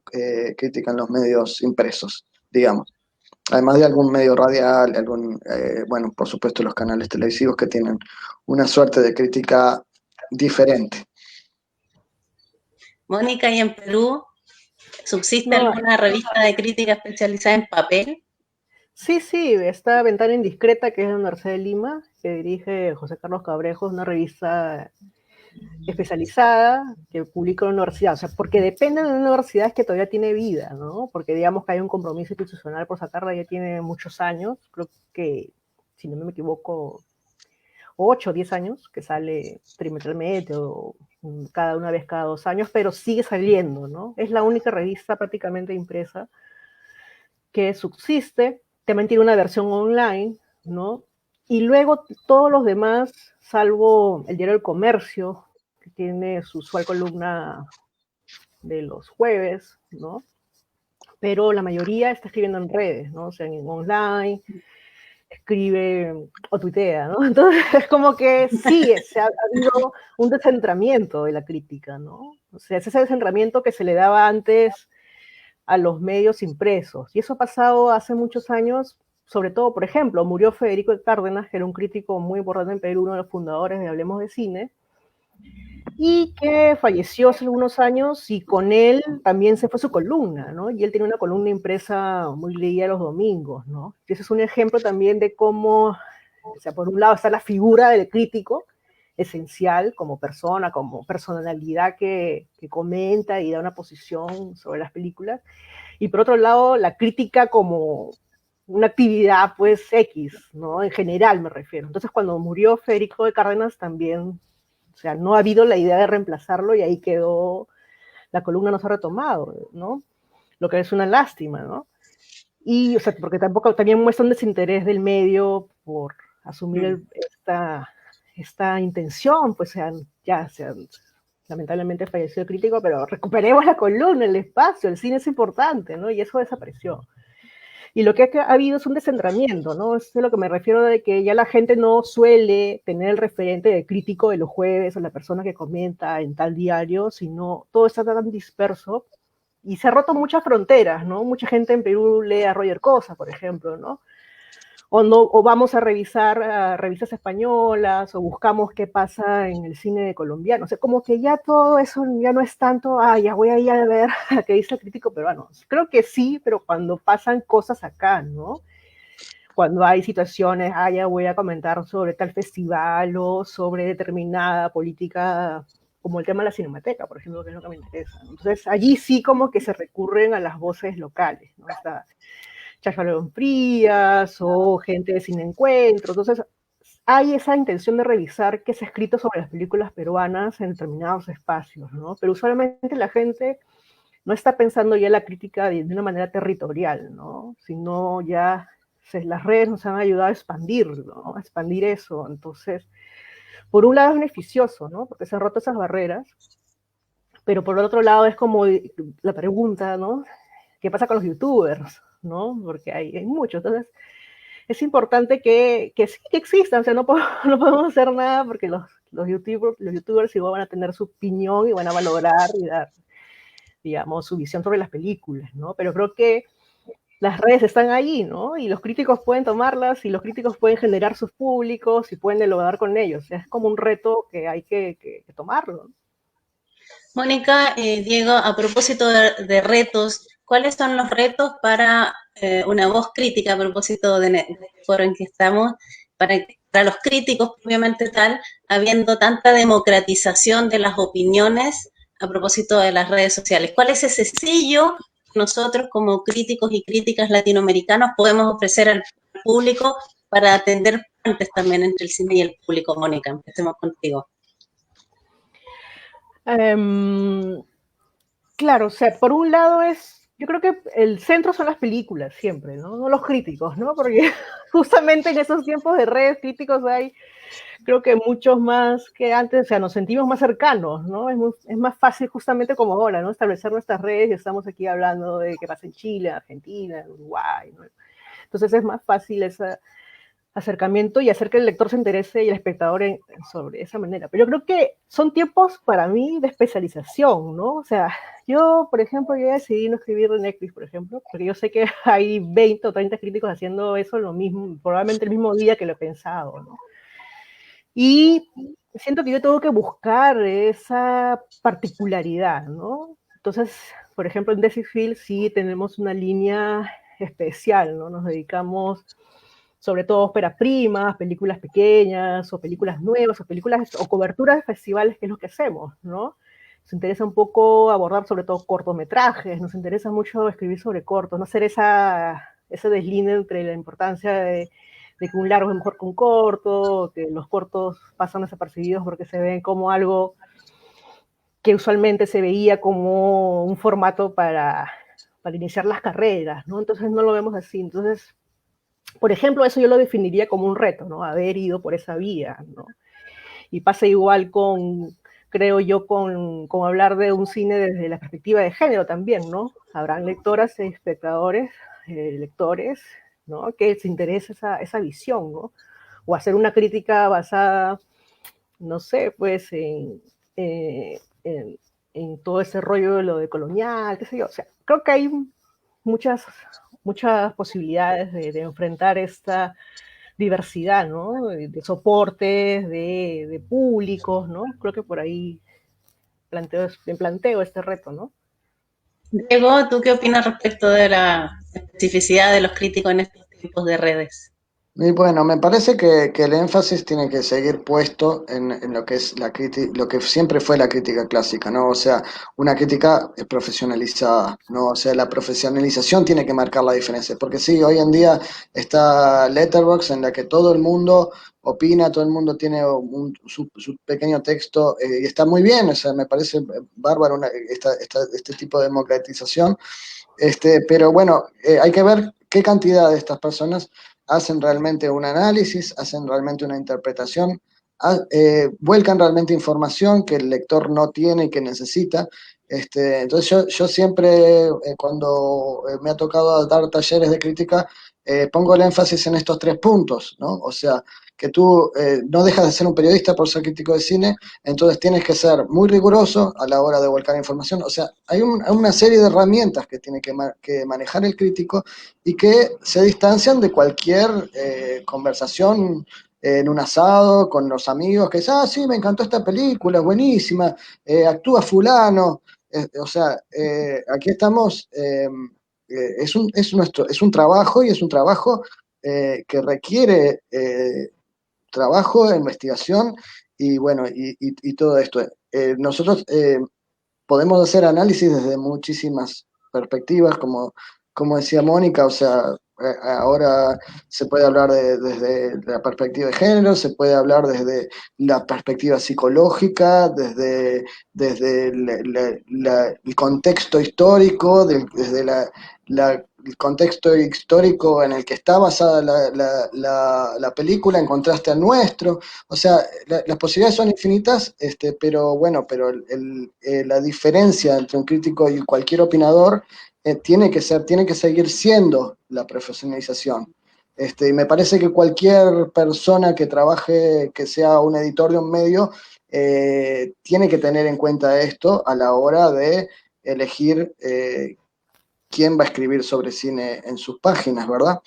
crítica en los medios impresos, digamos. Además de algún medio radial, bueno, por supuesto los canales televisivos que tienen una suerte de crítica diferente. Mónica, ¿y en Perú subsiste No, alguna revista de crítica especializada en papel? sí, está Ventana Indiscreta, que es de la Universidad de Lima, que dirige José Carlos Cabrejos, una revista especializada que publica la universidad, o sea, porque depende de una universidad que todavía tiene vida, ¿no? Porque digamos que hay un compromiso institucional por sacarla, ya tiene muchos años, creo que, si no me equivoco, 8 o 10 años, que sale trimestralmente o una vez cada 2 años, pero sigue saliendo, ¿no? Es la única revista prácticamente impresa que subsiste, también tiene una versión online, ¿no? Y luego todos los demás, salvo el diario El Comercio, que tiene su usual columna de los jueves, ¿no? Pero la mayoría está escribiendo en redes, ¿no? O sea, en online, escribe o tuitea, ¿no? Entonces es como que sí, se ha habido un descentramiento de la crítica, ¿no? O sea, es ese descentramiento que se le daba antes a los medios impresos. Y eso ha pasado hace muchos años, sobre todo, por ejemplo, murió Federico Cárdenas, que era un crítico muy importante en Perú, uno de los fundadores de Hablemos de Cine, y que falleció hace algunos años y con él también se fue su columna, ¿no? Y él tiene una columna impresa muy leída los domingos, ¿no? Y ese es un ejemplo también de cómo, o sea, por un lado está la figura del crítico, esencial como persona, como personalidad que comenta y da una posición sobre las películas, y por otro lado la crítica como una actividad pues X, ¿no? En general me refiero. Entonces cuando murió Federico de Cárdenas también, o sea, no ha habido la idea de reemplazarlo y ahí quedó, la columna no se ha retomado, ¿no? Lo que es una lástima, ¿no? Y, o sea, porque tampoco, también muestra un desinterés del medio por asumir esta intención, pues lamentablemente falleció el crítico, pero recuperemos la columna, el espacio, el cine es importante, ¿no? Y eso desapareció. Y lo que ha habido es un descentramiento, ¿no? Es de lo que me refiero, de que ya la gente no suele tener el referente de crítico de los jueves o la persona que comenta en tal diario, sino todo está tan disperso y se han roto muchas fronteras, ¿no? Mucha gente en Perú lee a Roger Cosa, por ejemplo, ¿no? O vamos a revisar revistas españolas, o buscamos qué pasa en el cine colombiano. O sea, como que ya todo eso ya no es tanto, ya voy a ir a ver a qué dice el crítico peruano. Creo que sí, pero cuando pasan cosas acá, ¿no? Cuando hay situaciones, ya voy a comentar sobre tal festival o sobre determinada política, como el tema de la Cinemateca, por ejemplo, que es lo que me interesa. Entonces, allí sí como que se recurren a las voces locales, ¿no? Hasta Chafalón Frías o gente de Sin Encuentro. Entonces, hay esa intención de revisar qué se ha escrito sobre las películas peruanas en determinados espacios, ¿no? Pero usualmente la gente no está pensando ya la crítica de una manera territorial, ¿no? Sino ya las redes nos han ayudado a expandirlo, ¿no? A expandir eso. Entonces, por un lado es beneficioso, ¿no? Porque se han roto esas barreras, pero por otro lado es como la pregunta, ¿no? ¿Qué pasa con los youtubers? ¿No? Porque hay muchos. Entonces, es importante que sí que existan, o sea, no podemos hacer nada porque los youtubers igual van a tener su opinión y van a valorar y dar, digamos, su visión sobre las películas, ¿no? Pero creo que las redes están ahí, ¿no? Y los críticos pueden tomarlas y los críticos pueden generar sus públicos y pueden dialogar con ellos. O sea, es como un reto que hay que tomarlo. Mónica, Diego, a propósito de retos, ¿cuáles son los retos para una voz crítica a propósito del foro en que estamos, para los críticos propiamente tal, habiendo tanta democratización de las opiniones a propósito de las redes sociales? ¿Cuál es ese sello que nosotros como críticos y críticas latinoamericanos podemos ofrecer al público para atender puentes también entre el cine y el público? Mónica, empecemos contigo. Claro, o sea, por un lado yo creo que el centro son las películas siempre, ¿no? No los críticos, ¿no? Porque justamente en esos tiempos de redes críticos hay creo que muchos más que antes, o sea, nos sentimos más cercanos, ¿no? Es más fácil justamente como ahora, ¿no? Establecer nuestras redes y estamos aquí hablando de qué pasa en Chile, Argentina, Uruguay, ¿no? Entonces es más fácil ese acercamiento y hacer que el lector se interese y el espectador sobre esa manera. Pero yo creo que son tiempos para mí de especialización, ¿no? O sea, yo, por ejemplo, yo decidí no escribir en Netflix, por ejemplo, porque yo sé que hay 20 o 30 críticos haciendo eso lo mismo, probablemente el mismo día que lo he pensado, ¿no? Y siento que yo tengo que buscar esa particularidad, ¿no? Entonces, por ejemplo, en Decibel sí tenemos una línea especial, ¿no? Nos dedicamos sobre todo a óperas primas, películas pequeñas, o películas nuevas, o películas, o coberturas de festivales, que es lo que hacemos, ¿no? Nos interesa un poco abordar sobre todo cortometrajes, nos interesa mucho escribir sobre cortos, no hacer ese deslinde entre la importancia de que un largo es mejor que un corto, que los cortos pasan desapercibidos porque se ven como algo que usualmente se veía como un formato para iniciar las carreras, ¿no? Entonces no lo vemos así. Entonces, por ejemplo, eso yo lo definiría como un reto, ¿no? Haber ido por esa vía, ¿no? Y pasa igual creo yo, con hablar de un cine desde la perspectiva de género también, ¿no? Habrán lectoras y espectadores, lectores, ¿no? Que les interesa esa visión, ¿no? O hacer una crítica basada, no sé, pues en todo ese rollo de lo de colonial, qué sé yo. O sea, creo que hay muchas posibilidades de enfrentar esta diversidad, ¿no? De soportes, de públicos, ¿no? Creo que por ahí planteo este reto, ¿no? Diego, ¿tú qué opinas respecto de la especificidad de los críticos en estos tiempos de redes? Y bueno, me parece que el énfasis tiene que seguir puesto en lo que es la crítica, lo que siempre fue la crítica clásica, ¿no? O sea, una crítica profesionalizada, ¿no? O sea, la profesionalización tiene que marcar la diferencia, porque sí, hoy en día está Letterboxd en la que todo el mundo opina, todo el mundo tiene su pequeño texto y está muy bien, o sea, me parece bárbaro este tipo de democratización, pero bueno, hay que ver qué cantidad de estas personas hacen realmente un análisis, hacen realmente una interpretación, vuelcan realmente información que el lector no tiene y que necesita. Entonces yo siempre, cuando me ha tocado dar talleres de crítica, pongo el énfasis en estos tres puntos, ¿no? O sea, que tú no dejas de ser un periodista por ser crítico de cine, entonces tienes que ser muy riguroso a la hora de volcar información. O sea, hay una serie de herramientas que tiene que manejar el crítico y que se distancian de cualquier conversación en un asado con los amigos que dicen, ah, sí, me encantó esta película, buenísima, actúa fulano. O sea, aquí estamos, es un trabajo y es un trabajo que requiere trabajo, investigación y bueno, y todo esto. Nosotros podemos hacer análisis desde muchísimas perspectivas, como decía Mónica, o sea, ahora se puede hablar desde la perspectiva de género, se puede hablar desde la perspectiva psicológica, desde el contexto histórico, desde el contexto histórico en el que está basada la película en contraste al nuestro. O sea, las posibilidades son infinitas, pero bueno, pero la diferencia entre un crítico y cualquier opinador tiene que seguir siendo la profesionalización. Y me parece que cualquier persona que trabaje, que sea un editor de un medio, tiene que tener en cuenta esto a la hora de elegir quién va a escribir sobre cine en sus páginas, ¿verdad?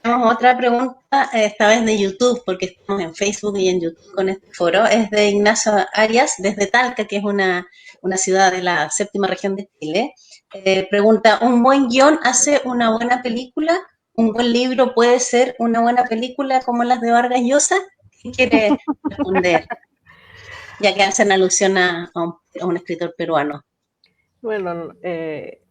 Tenemos otra pregunta, esta vez de YouTube, porque estamos en Facebook y en YouTube con este foro. Es de Ignacio Arias, desde Talca, que es una ciudad de la séptima región de Chile. Pregunta, ¿un buen guión hace una buena película? ¿Un buen libro puede ser una buena película como las de Vargas Llosa? ¿Qué quiere responder? Ya que hacen alusión a un escritor peruano. Bueno,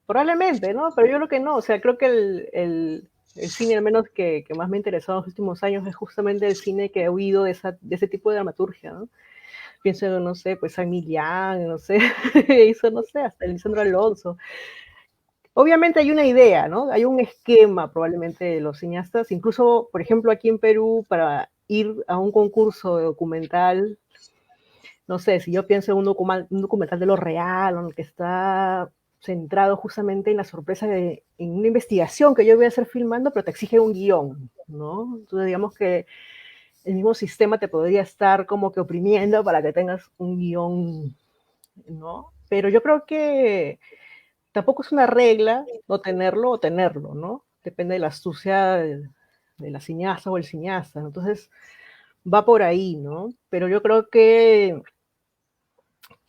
probablemente, ¿no? Pero yo creo que no. O sea, creo que el cine, al menos que más me ha interesado en los últimos años, es justamente el cine que he huido de ese tipo de dramaturgia, ¿no? Pienso, no sé, pues San Millán, no sé, hizo, no sé, hasta Lisandro Alonso. obviamente hay una idea, ¿no? Hay un esquema probablemente de los cineastas, incluso, por ejemplo, aquí en Perú, para ir a un concurso de documental, no sé, si yo pienso en un documental de lo real, en el que está centrado justamente en la sorpresa en una investigación que yo voy a hacer filmando, pero te exige un guión, ¿no? Entonces, digamos que el mismo sistema te podría estar como que oprimiendo para que tengas un guión, ¿no? Pero yo creo que tampoco es una regla no tenerlo o tenerlo, ¿no? Depende de la astucia de la cineasta o el cineasta. Entonces, va por ahí, ¿no? Pero yo creo que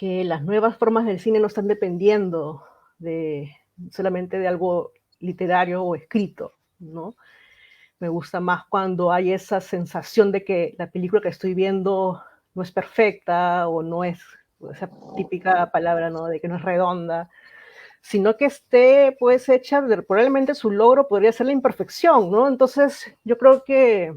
las nuevas formas del cine no están dependiendo de solamente de algo literario o escrito, ¿no? Me gusta más cuando hay esa sensación de que la película que estoy viendo no es perfecta o no es esa típica palabra, ¿no? De que no es redonda, sino que esté pues hecha, probablemente su logro podría ser la imperfección, ¿no? Entonces yo creo que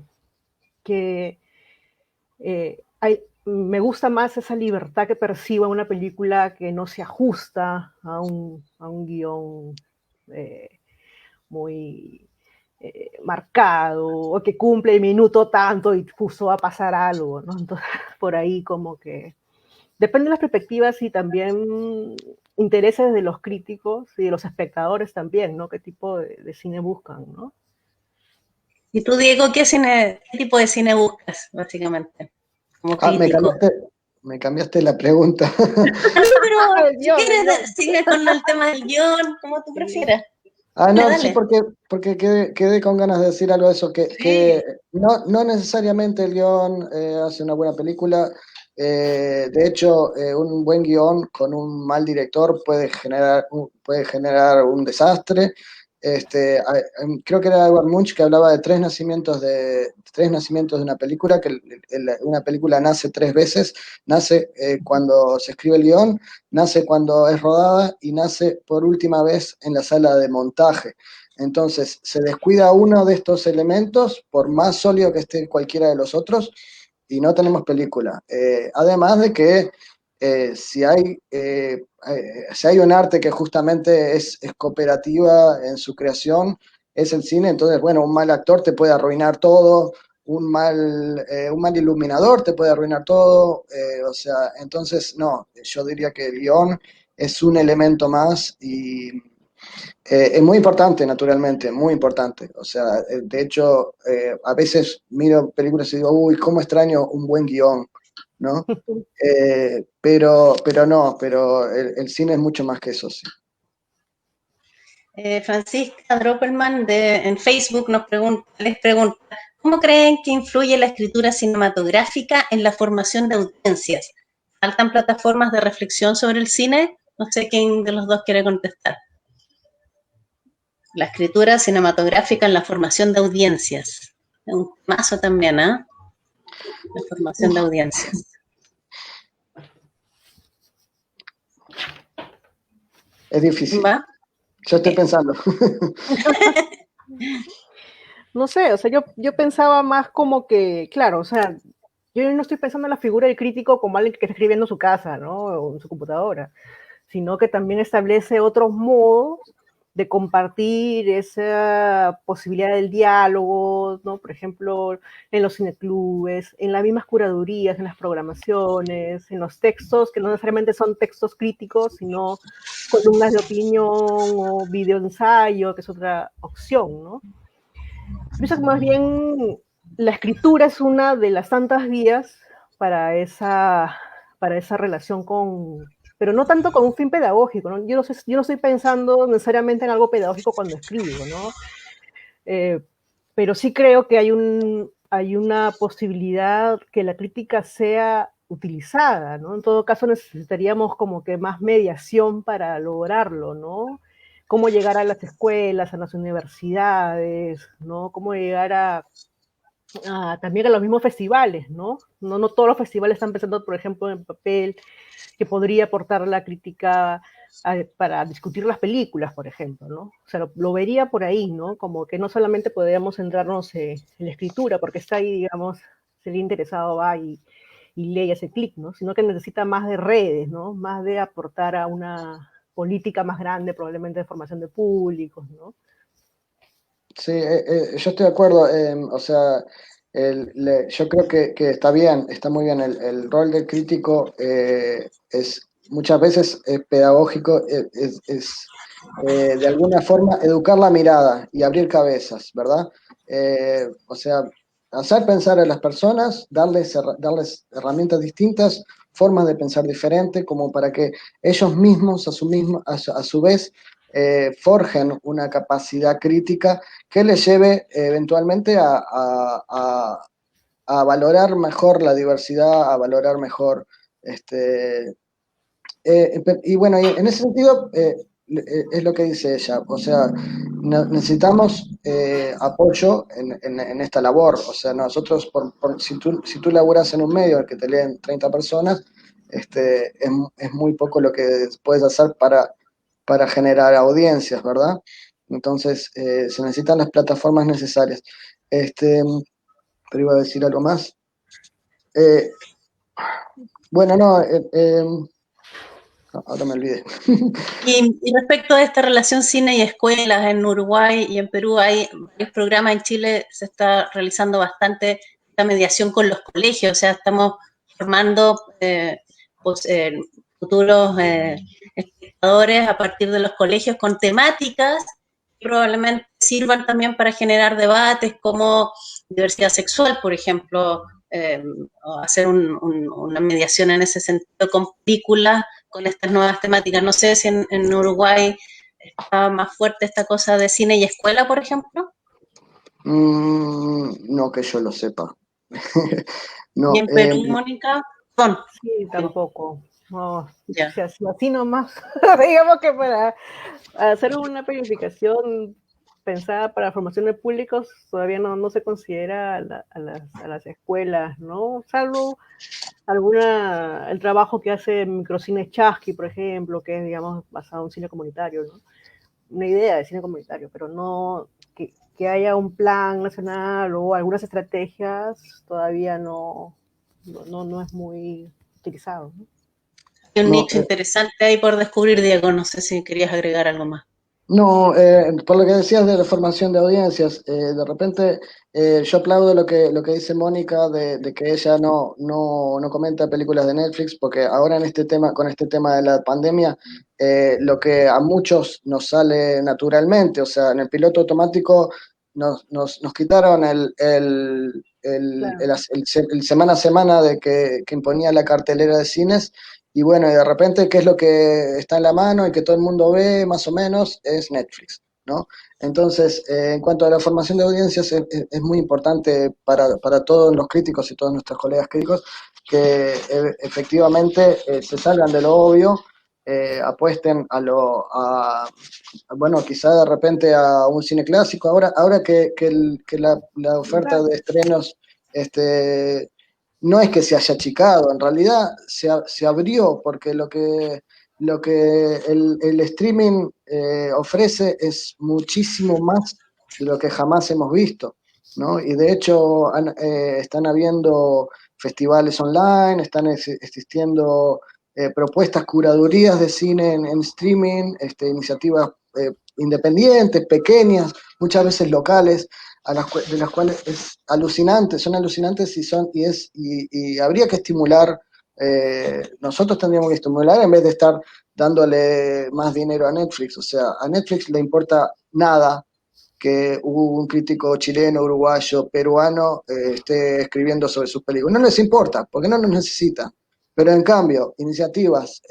me gusta más esa libertad que perciba una película que no se ajusta a un guión muy marcado, o que cumple el minuto tanto y justo va a pasar algo, ¿no? Entonces, por ahí como que depende de las perspectivas y también intereses de los críticos y de los espectadores también, ¿no? ¿Qué tipo de cine buscan, ¿no? Y tú, Diego, qué tipo de cine buscas, básicamente, como Ah, crítico? me cambiaste la pregunta. No, pero El si guión, el guión. quieres, sigue con el tema del guión, como tú Sí. prefieras. Ah, Dale, no, sí, dale. porque quedé con ganas de decir algo de eso, que Sí. no necesariamente el guión hace una buena película. De hecho, un buen guión con un mal director puede generar un desastre. Creo que era Edward Munch que hablaba de tres nacimientos de una película, que una película nace tres veces, nace cuando se escribe el guión, nace cuando es rodada y nace por última vez en la sala de montaje. Entonces, se descuida uno de estos elementos, por más sólido que esté cualquiera de los otros, y no tenemos película. Además de que si hay un arte que justamente es cooperativa en su creación, es el cine. Entonces, bueno, un mal actor te puede arruinar todo, un mal iluminador te puede arruinar todo, o sea, entonces no, yo diría que el guión es un elemento más y es muy importante, naturalmente, muy importante. O sea, de hecho, a veces miro películas y digo, uy, cómo extraño un buen guión, ¿no? Pero el cine es mucho más que eso, sí. Francisca Dropperman en Facebook les pregunta, ¿cómo creen que influye la escritura cinematográfica en la formación de audiencias? ¿Faltan plataformas de reflexión sobre el cine? No sé quién de los dos quiere contestar. La escritura cinematográfica en la formación de audiencias. Es un mazo también, ¿ah? La formación de audiencias. Es difícil. ¿Va? Yo estoy pensando. No sé, o sea, yo pensaba más como que, claro, o sea, yo no estoy pensando en la figura del crítico como alguien que está escribiendo en su casa, ¿no? O en su computadora, sino que también establece otros modos de compartir esa posibilidad del diálogo, ¿no? Por ejemplo, en los cineclubes, en las mismas curadurías, en las programaciones, en los textos, que no necesariamente son textos críticos, sino columnas de opinión o videoensayo, que es otra opción, ¿no? Pienso que más bien la escritura es una de las tantas vías para para esa relación con, pero no tanto con un fin pedagógico, ¿no? Yo no estoy pensando necesariamente en algo pedagógico cuando escribo, ¿no? Eh, pero sí creo que hay una posibilidad que la crítica sea utilizada, ¿no? En todo caso necesitaríamos como que más mediación para lograrlo, ¿no? Cómo llegar a las escuelas, a las universidades, ¿no? Cómo llegar también a los mismos festivales, ¿no? No todos los festivales están pensando, por ejemplo, en papel que podría aportar la crítica para discutir las películas, por ejemplo, ¿no? O sea, lo vería por ahí, ¿no? Como que no solamente podríamos centrarnos en la escritura, porque está ahí, digamos, si el interesado va y lee y hace clic, ¿no? Sino que necesita más de redes, ¿no? Más de aportar a una política más grande, probablemente de formación de públicos, ¿no? Sí, yo estoy de acuerdo. O sea, yo creo que está bien, está muy bien. El rol del crítico es muchas veces es pedagógico, de alguna forma educar la mirada y abrir cabezas, ¿verdad? O sea, hacer pensar a las personas, darles herramientas distintas, formas de pensar diferentes, como para que ellos mismos, a su vez, forjen una capacidad crítica que les lleve eventualmente a valorar mejor la diversidad, a valorar mejor este, y bueno, y en ese sentido es lo que dice ella, o sea, necesitamos apoyo en esta labor, o sea, nosotros, si tú laburas en un medio al que te leen 30 personas, es muy poco lo que puedes hacer para generar audiencias, ¿verdad? Entonces, se necesitan las plataformas necesarias. Este, pero iba a decir algo más. Eh, bueno, no, ahora me olvidé. Y respecto a esta relación cine y escuelas, en Uruguay y en Perú hay varios programas, en Chile se está realizando bastante esta mediación con los colegios, o sea, estamos formando pues, futuros espectadores a partir de los colegios con temáticas que probablemente sirvan también para generar debates como diversidad sexual, por ejemplo, o hacer una mediación en ese sentido con películas con estas nuevas temáticas. No sé si en Uruguay está más fuerte esta cosa de cine y escuela, por ejemplo. No que yo lo sepa. Y No, en Perú, Mónica, son. Sí, tampoco. No, Ya. si así nomás, digamos que para hacer una planificación pensada para formación de públicos todavía no se considera a las escuelas, ¿no? Salvo el trabajo que hace Microcine Chasqui, por ejemplo, que es, digamos, basado en cine comunitario, ¿no? Una idea de cine comunitario, pero no que haya un plan nacional o algunas estrategias todavía no es muy utilizado, ¿no? Hay un no, nicho interesante ahí por descubrir, Diego. No sé si querías agregar algo más. no, por lo que decías de la formación de audiencias, de repente yo aplaudo lo que dice Mónica de que ella no comenta películas de Netflix, porque ahora en este tema, con este tema de la pandemia, lo que a muchos nos sale naturalmente, o sea, en el piloto automático nos quitaron Claro. el semana a semana que imponía la cartelera de cines. Y bueno, y de repente, ¿qué es lo que está en la mano y que todo el mundo ve más o menos? Es Netflix, ¿no? Entonces, en cuanto a la formación de audiencias, es muy importante para todos los críticos y todos nuestros colegas críticos que efectivamente se salgan de lo obvio, apuesten bueno, quizá de repente a un cine clásico. Ahora que la oferta de estrenos no es que se haya achicado, en realidad se abrió, porque lo que el streaming ofrece es muchísimo más de lo que jamás hemos visto, ¿no? Y de hecho están habiendo festivales online, están existiendo propuestas, curadurías de cine en streaming, iniciativas independientes, pequeñas, muchas veces locales, de las cuales es alucinante, son alucinantes y habría que estimular, nosotros tendríamos que estimular en vez de estar dándole más dinero a Netflix. O sea, a Netflix le importa nada que un crítico chileno, uruguayo, peruano esté escribiendo sobre sus películas. No les importa, porque no nos necesitan. Pero en cambio, iniciativas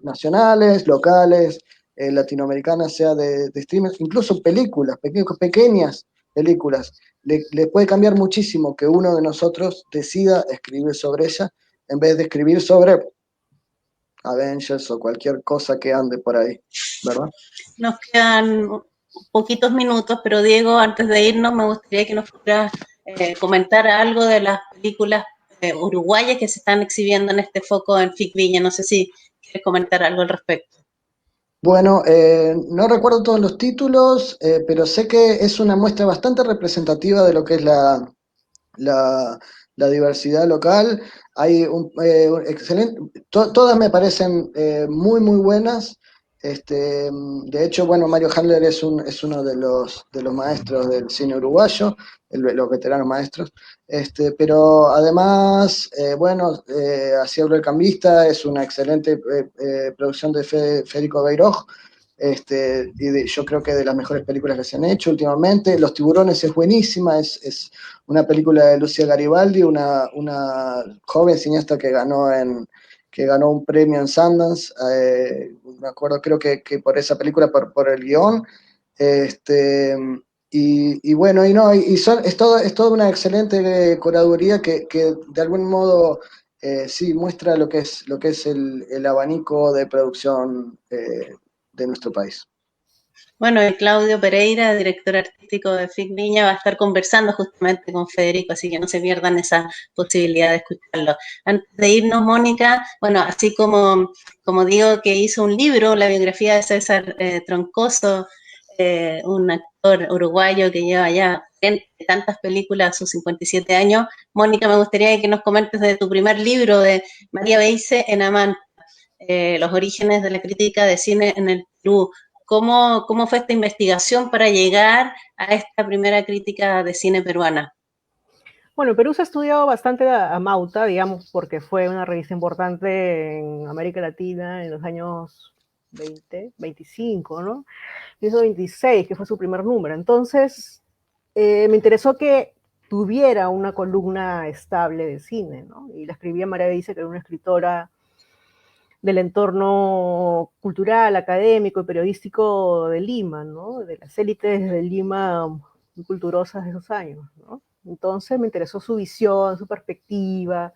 nacionales, locales, latinoamericanas, sea de streaming, incluso películas, pequeñas películas, le puede cambiar muchísimo que uno de nosotros decida escribir sobre ella en vez de escribir sobre Avengers o cualquier cosa que ande por ahí, ¿verdad? Nos quedan poquitos minutos, pero Diego, antes de irnos, me gustaría que nos pudieras comentar algo de las películas uruguayas que se están exhibiendo en este foco en FIC Viña. No sé si quieres comentar algo al respecto. Bueno, no recuerdo todos los títulos, pero sé que es una muestra bastante representativa de lo que es la, la diversidad local. Hay un excelente, todas me parecen muy, muy buenas. De hecho, bueno, Mario Handler es uno de los maestros del cine uruguayo, los veteranos maestros, pero además, bueno, Así habla el cambista, es una excelente producción de Federico Beiroj, yo creo que de las mejores películas que se han hecho últimamente. Los tiburones es buenísima, es una película de Lucia Garibaldi, una joven cineasta que ganó un premio en Sundance, me acuerdo, creo que por esa película, por el guión, este, y bueno, es toda una excelente curaduría que de algún modo sí muestra lo que es el abanico de producción de nuestro país. Bueno, y Claudio Pereira, director artístico de FIC Viña, va a estar conversando justamente con Federico, así que no se pierdan esa posibilidad de escucharlo. Antes de irnos, Mónica, bueno, así como digo que hizo un libro, la biografía de César Troncoso, un actor uruguayo que lleva ya tantas películas a sus 57 años. Mónica, me gustaría que nos comentes de tu primer libro de María Beise en Amán, los orígenes de la crítica de cine en el Perú. ¿Cómo fue esta investigación para llegar a esta primera crítica de cine peruana? Bueno, Perú se ha estudiado bastante a Mauta, digamos, porque fue una revista importante en América Latina en los años 20, 25, ¿no? Hizo 26, que fue su primer número. Entonces, me interesó que tuviera una columna estable de cine, ¿no? Y la escribía María Beise, que era una escritora del entorno cultural, académico y periodístico de Lima, ¿no? De las élites de Lima muy culturosas de esos años, ¿no? Entonces me interesó su visión, su perspectiva,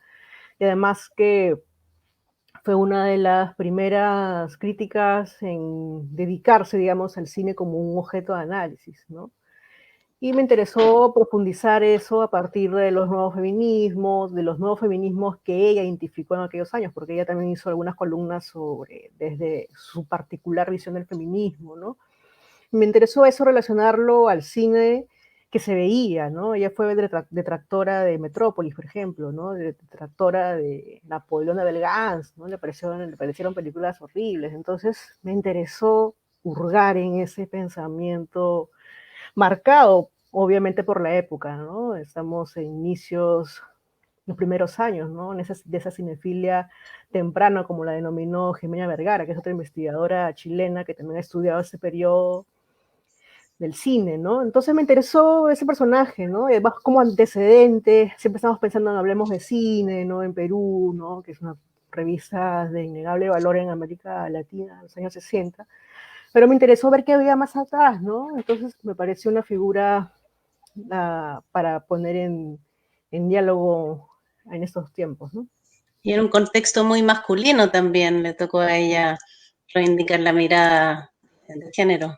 y además que fue una de las primeras críticas en dedicarse, digamos, al cine como un objeto de análisis, ¿no? Y me interesó profundizar eso a partir de los nuevos feminismos que ella identificó en aquellos años, porque ella también hizo algunas columnas desde su particular visión del feminismo, ¿no? Me interesó eso, relacionarlo al cine que se veía, ¿no? Ella fue detractora de Metrópolis, por ejemplo, ¿no? Detractora de Napoleón de Belgans, ¿no? Le parecieron películas horribles. Entonces me interesó hurgar en ese pensamiento marcado obviamente por la época, ¿no? Estamos en inicios, los primeros años, ¿no? De esa cinefilia temprana, como la denominó Jimena Vergara, que es otra investigadora chilena que también ha estudiado ese periodo del cine, ¿no? Entonces me interesó ese personaje, ¿no? Y además como antecedente, siempre estamos pensando en Hablemos de Cine, ¿no? En Perú, ¿no? Que es una revista de innegable valor en América Latina en los años 60, pero me interesó ver qué había más atrás, ¿no? Entonces me pareció una figura para poner en diálogo en estos tiempos, ¿no? Y era un contexto muy masculino también, le tocó a ella reivindicar la mirada de género.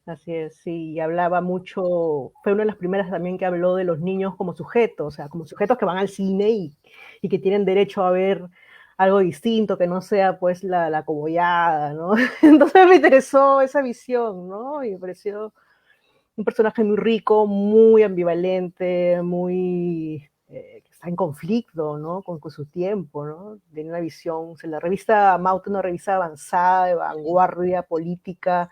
Así es, sí, y hablaba mucho, fue una de las primeras también que habló de los niños como sujetos, o sea, como sujetos que van al cine y que tienen derecho a ver algo distinto, que no sea pues la cobollada, ¿no? Entonces me interesó esa visión, ¿no? Y me pareció un personaje muy rico, muy ambivalente, que está en conflicto, ¿no? Con su tiempo, ¿no? Tiene una visión, o sea, la revista Mauta, una revista avanzada, de vanguardia política,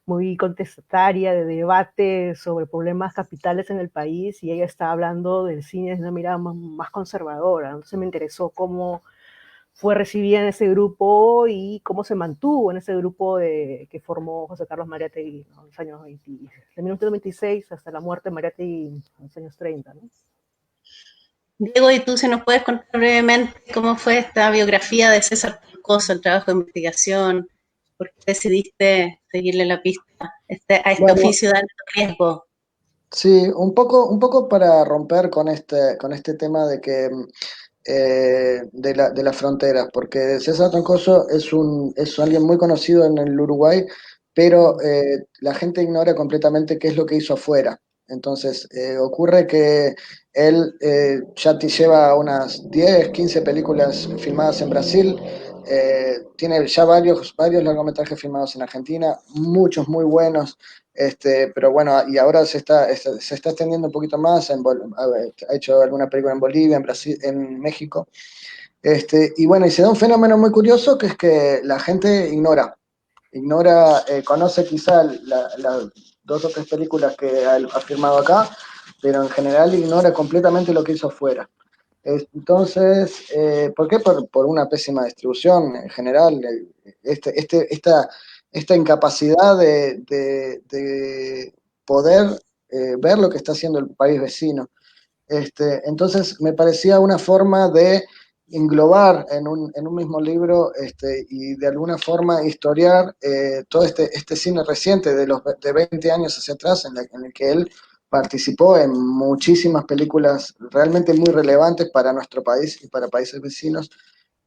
muy contestataria, de debate sobre problemas capitales en el país, y ella está hablando del cine desde una mirada más conservadora. Entonces me interesó cómo fue recibida en ese grupo y cómo se mantuvo en ese grupo que formó José Carlos Mariátegui, ¿no? En los años 20, de 1926 hasta la muerte de Mariátegui en los años 30, ¿no? Diego, ¿y tú si nos puedes contar brevemente cómo fue esta biografía de César Troncoso, el trabajo de investigación? ¿Por qué decidiste seguirle la pista a este Bueno, oficio de alto riesgo? sí, un poco para romper con este tema de que de las fronteras, porque César Troncoso es alguien muy conocido en el Uruguay, pero la gente ignora completamente qué es lo que hizo afuera. Entonces, ocurre que él ya te lleva unas 10 15 películas filmadas en Brasil, tiene ya varios largometrajes filmados en Argentina, muchos muy buenos, pero bueno, y ahora se está extendiendo un poquito más, ha hecho alguna película en Bolivia, en Brasil, en México, y bueno, y se da un fenómeno muy curioso que es que la gente ignora ignora, conoce quizá las 2 o 3 películas que ha firmado acá, pero en general ignora completamente lo que hizo afuera. Entonces, ¿por qué? Por una pésima distribución en general, esta incapacidad de poder ver lo que está haciendo el país vecino. Entonces, me parecía una forma de englobar en un mismo libro y de alguna forma historiar todo este cine reciente de 20 años hacia atrás, en el que él participó en muchísimas películas realmente muy relevantes para nuestro país y para países vecinos,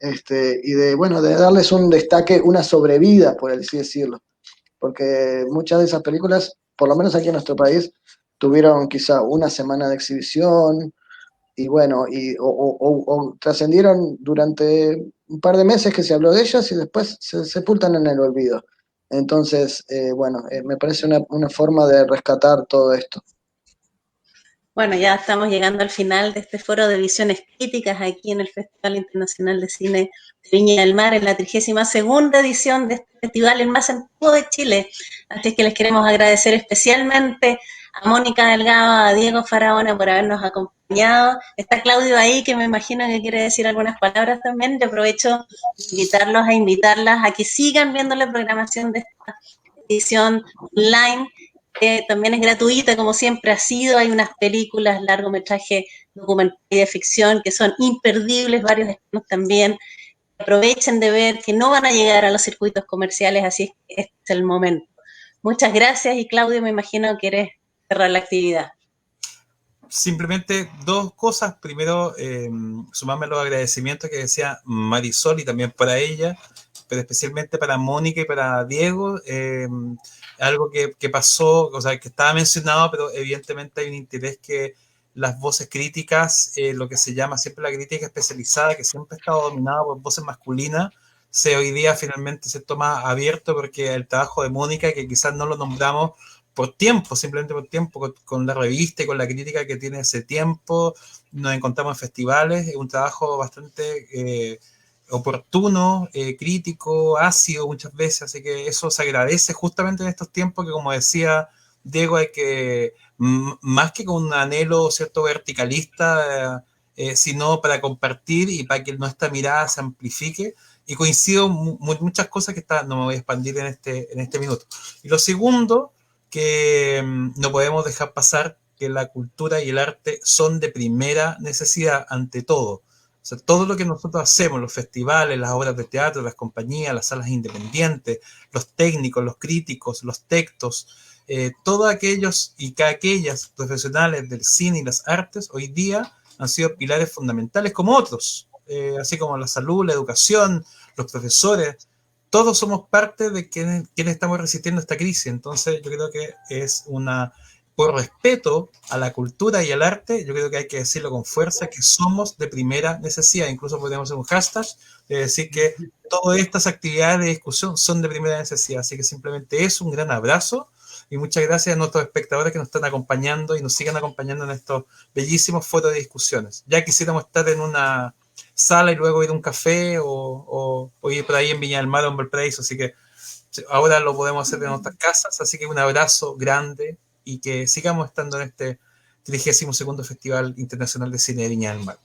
y de darles un destaque, una sobrevida, por así decirlo, porque muchas de esas películas, por lo menos aquí en nuestro país, tuvieron quizá una semana de exhibición, y bueno, o trascendieron durante un par de meses que se habló de ellas y después se sepultan en el olvido. Entonces, me parece una forma de rescatar todo esto. Bueno, ya estamos llegando al final de este foro de visiones críticas aquí en el Festival Internacional de Cine de Viña del Mar, en la 32ª edición de este festival, el más antiguo de Chile. Así es que les queremos agradecer especialmente a Mónica Delgado, a Diego Faraona por habernos acompañado. Está Claudio ahí, que me imagino que quiere decir algunas palabras también. Yo aprovecho de invitarlas a que sigan viendo la programación de esta edición online, que también es gratuita, como siempre ha sido. Hay unas películas, largometraje documental y de ficción que son imperdibles, varios estrenos también. Aprovechen de ver que no van a llegar a los circuitos comerciales, así es que este es el momento. Muchas gracias, y Claudio, me imagino que querés cerrar la actividad. Simplemente 2 cosas. Primero, sumarme a los agradecimientos que decía Marisol y también para ella, pero especialmente para Mónica y para Diego. Algo que pasó, o sea, que estaba mencionado, pero evidentemente hay un interés que las voces críticas, lo que se llama siempre la crítica especializada, que siempre ha estado dominada por voces masculinas, hoy día finalmente se toma abierto, porque el trabajo de Mónica, que quizás no lo nombramos por tiempo, simplemente por tiempo, con la revista y con la crítica que tiene ese tiempo, nos encontramos en festivales, es un trabajo bastante oportuno, crítico, ácido muchas veces, así que eso se agradece justamente en estos tiempos que, como decía Diego, hay que, más que con un anhelo cierto verticalista, sino para compartir y para que nuestra mirada se amplifique, y coincido muchas cosas que no me voy a expandir en este minuto. Y lo segundo, que no podemos dejar pasar, que la cultura y el arte son de primera necesidad ante todo. O sea, todo lo que nosotros hacemos, los festivales, las obras de teatro, las compañías, las salas independientes, los técnicos, los críticos, los textos, todos aquellos y cada aquellas profesionales del cine y las artes hoy día han sido pilares fundamentales como otros, así como la salud, la educación, los profesores. Todos somos parte de quienes estamos resistiendo esta crisis. Entonces yo creo que es por respeto a la cultura y al arte, yo creo que hay que decirlo con fuerza, que somos de primera necesidad. Incluso podemos hacer un hashtag de decir que todas estas actividades de discusión son de primera necesidad. Así que simplemente es un gran abrazo y muchas gracias a nuestros espectadores que nos están acompañando y nos sigan acompañando en estos bellísimos foros de discusiones. Ya quisiéramos estar en una sala y luego ir a un café o ir por ahí en Viña del Mar o en Valparaíso, así que ahora lo podemos hacer en nuestras casas, así que un abrazo grande y que sigamos estando en este 32º Festival Internacional de Cine de Viña del Mar.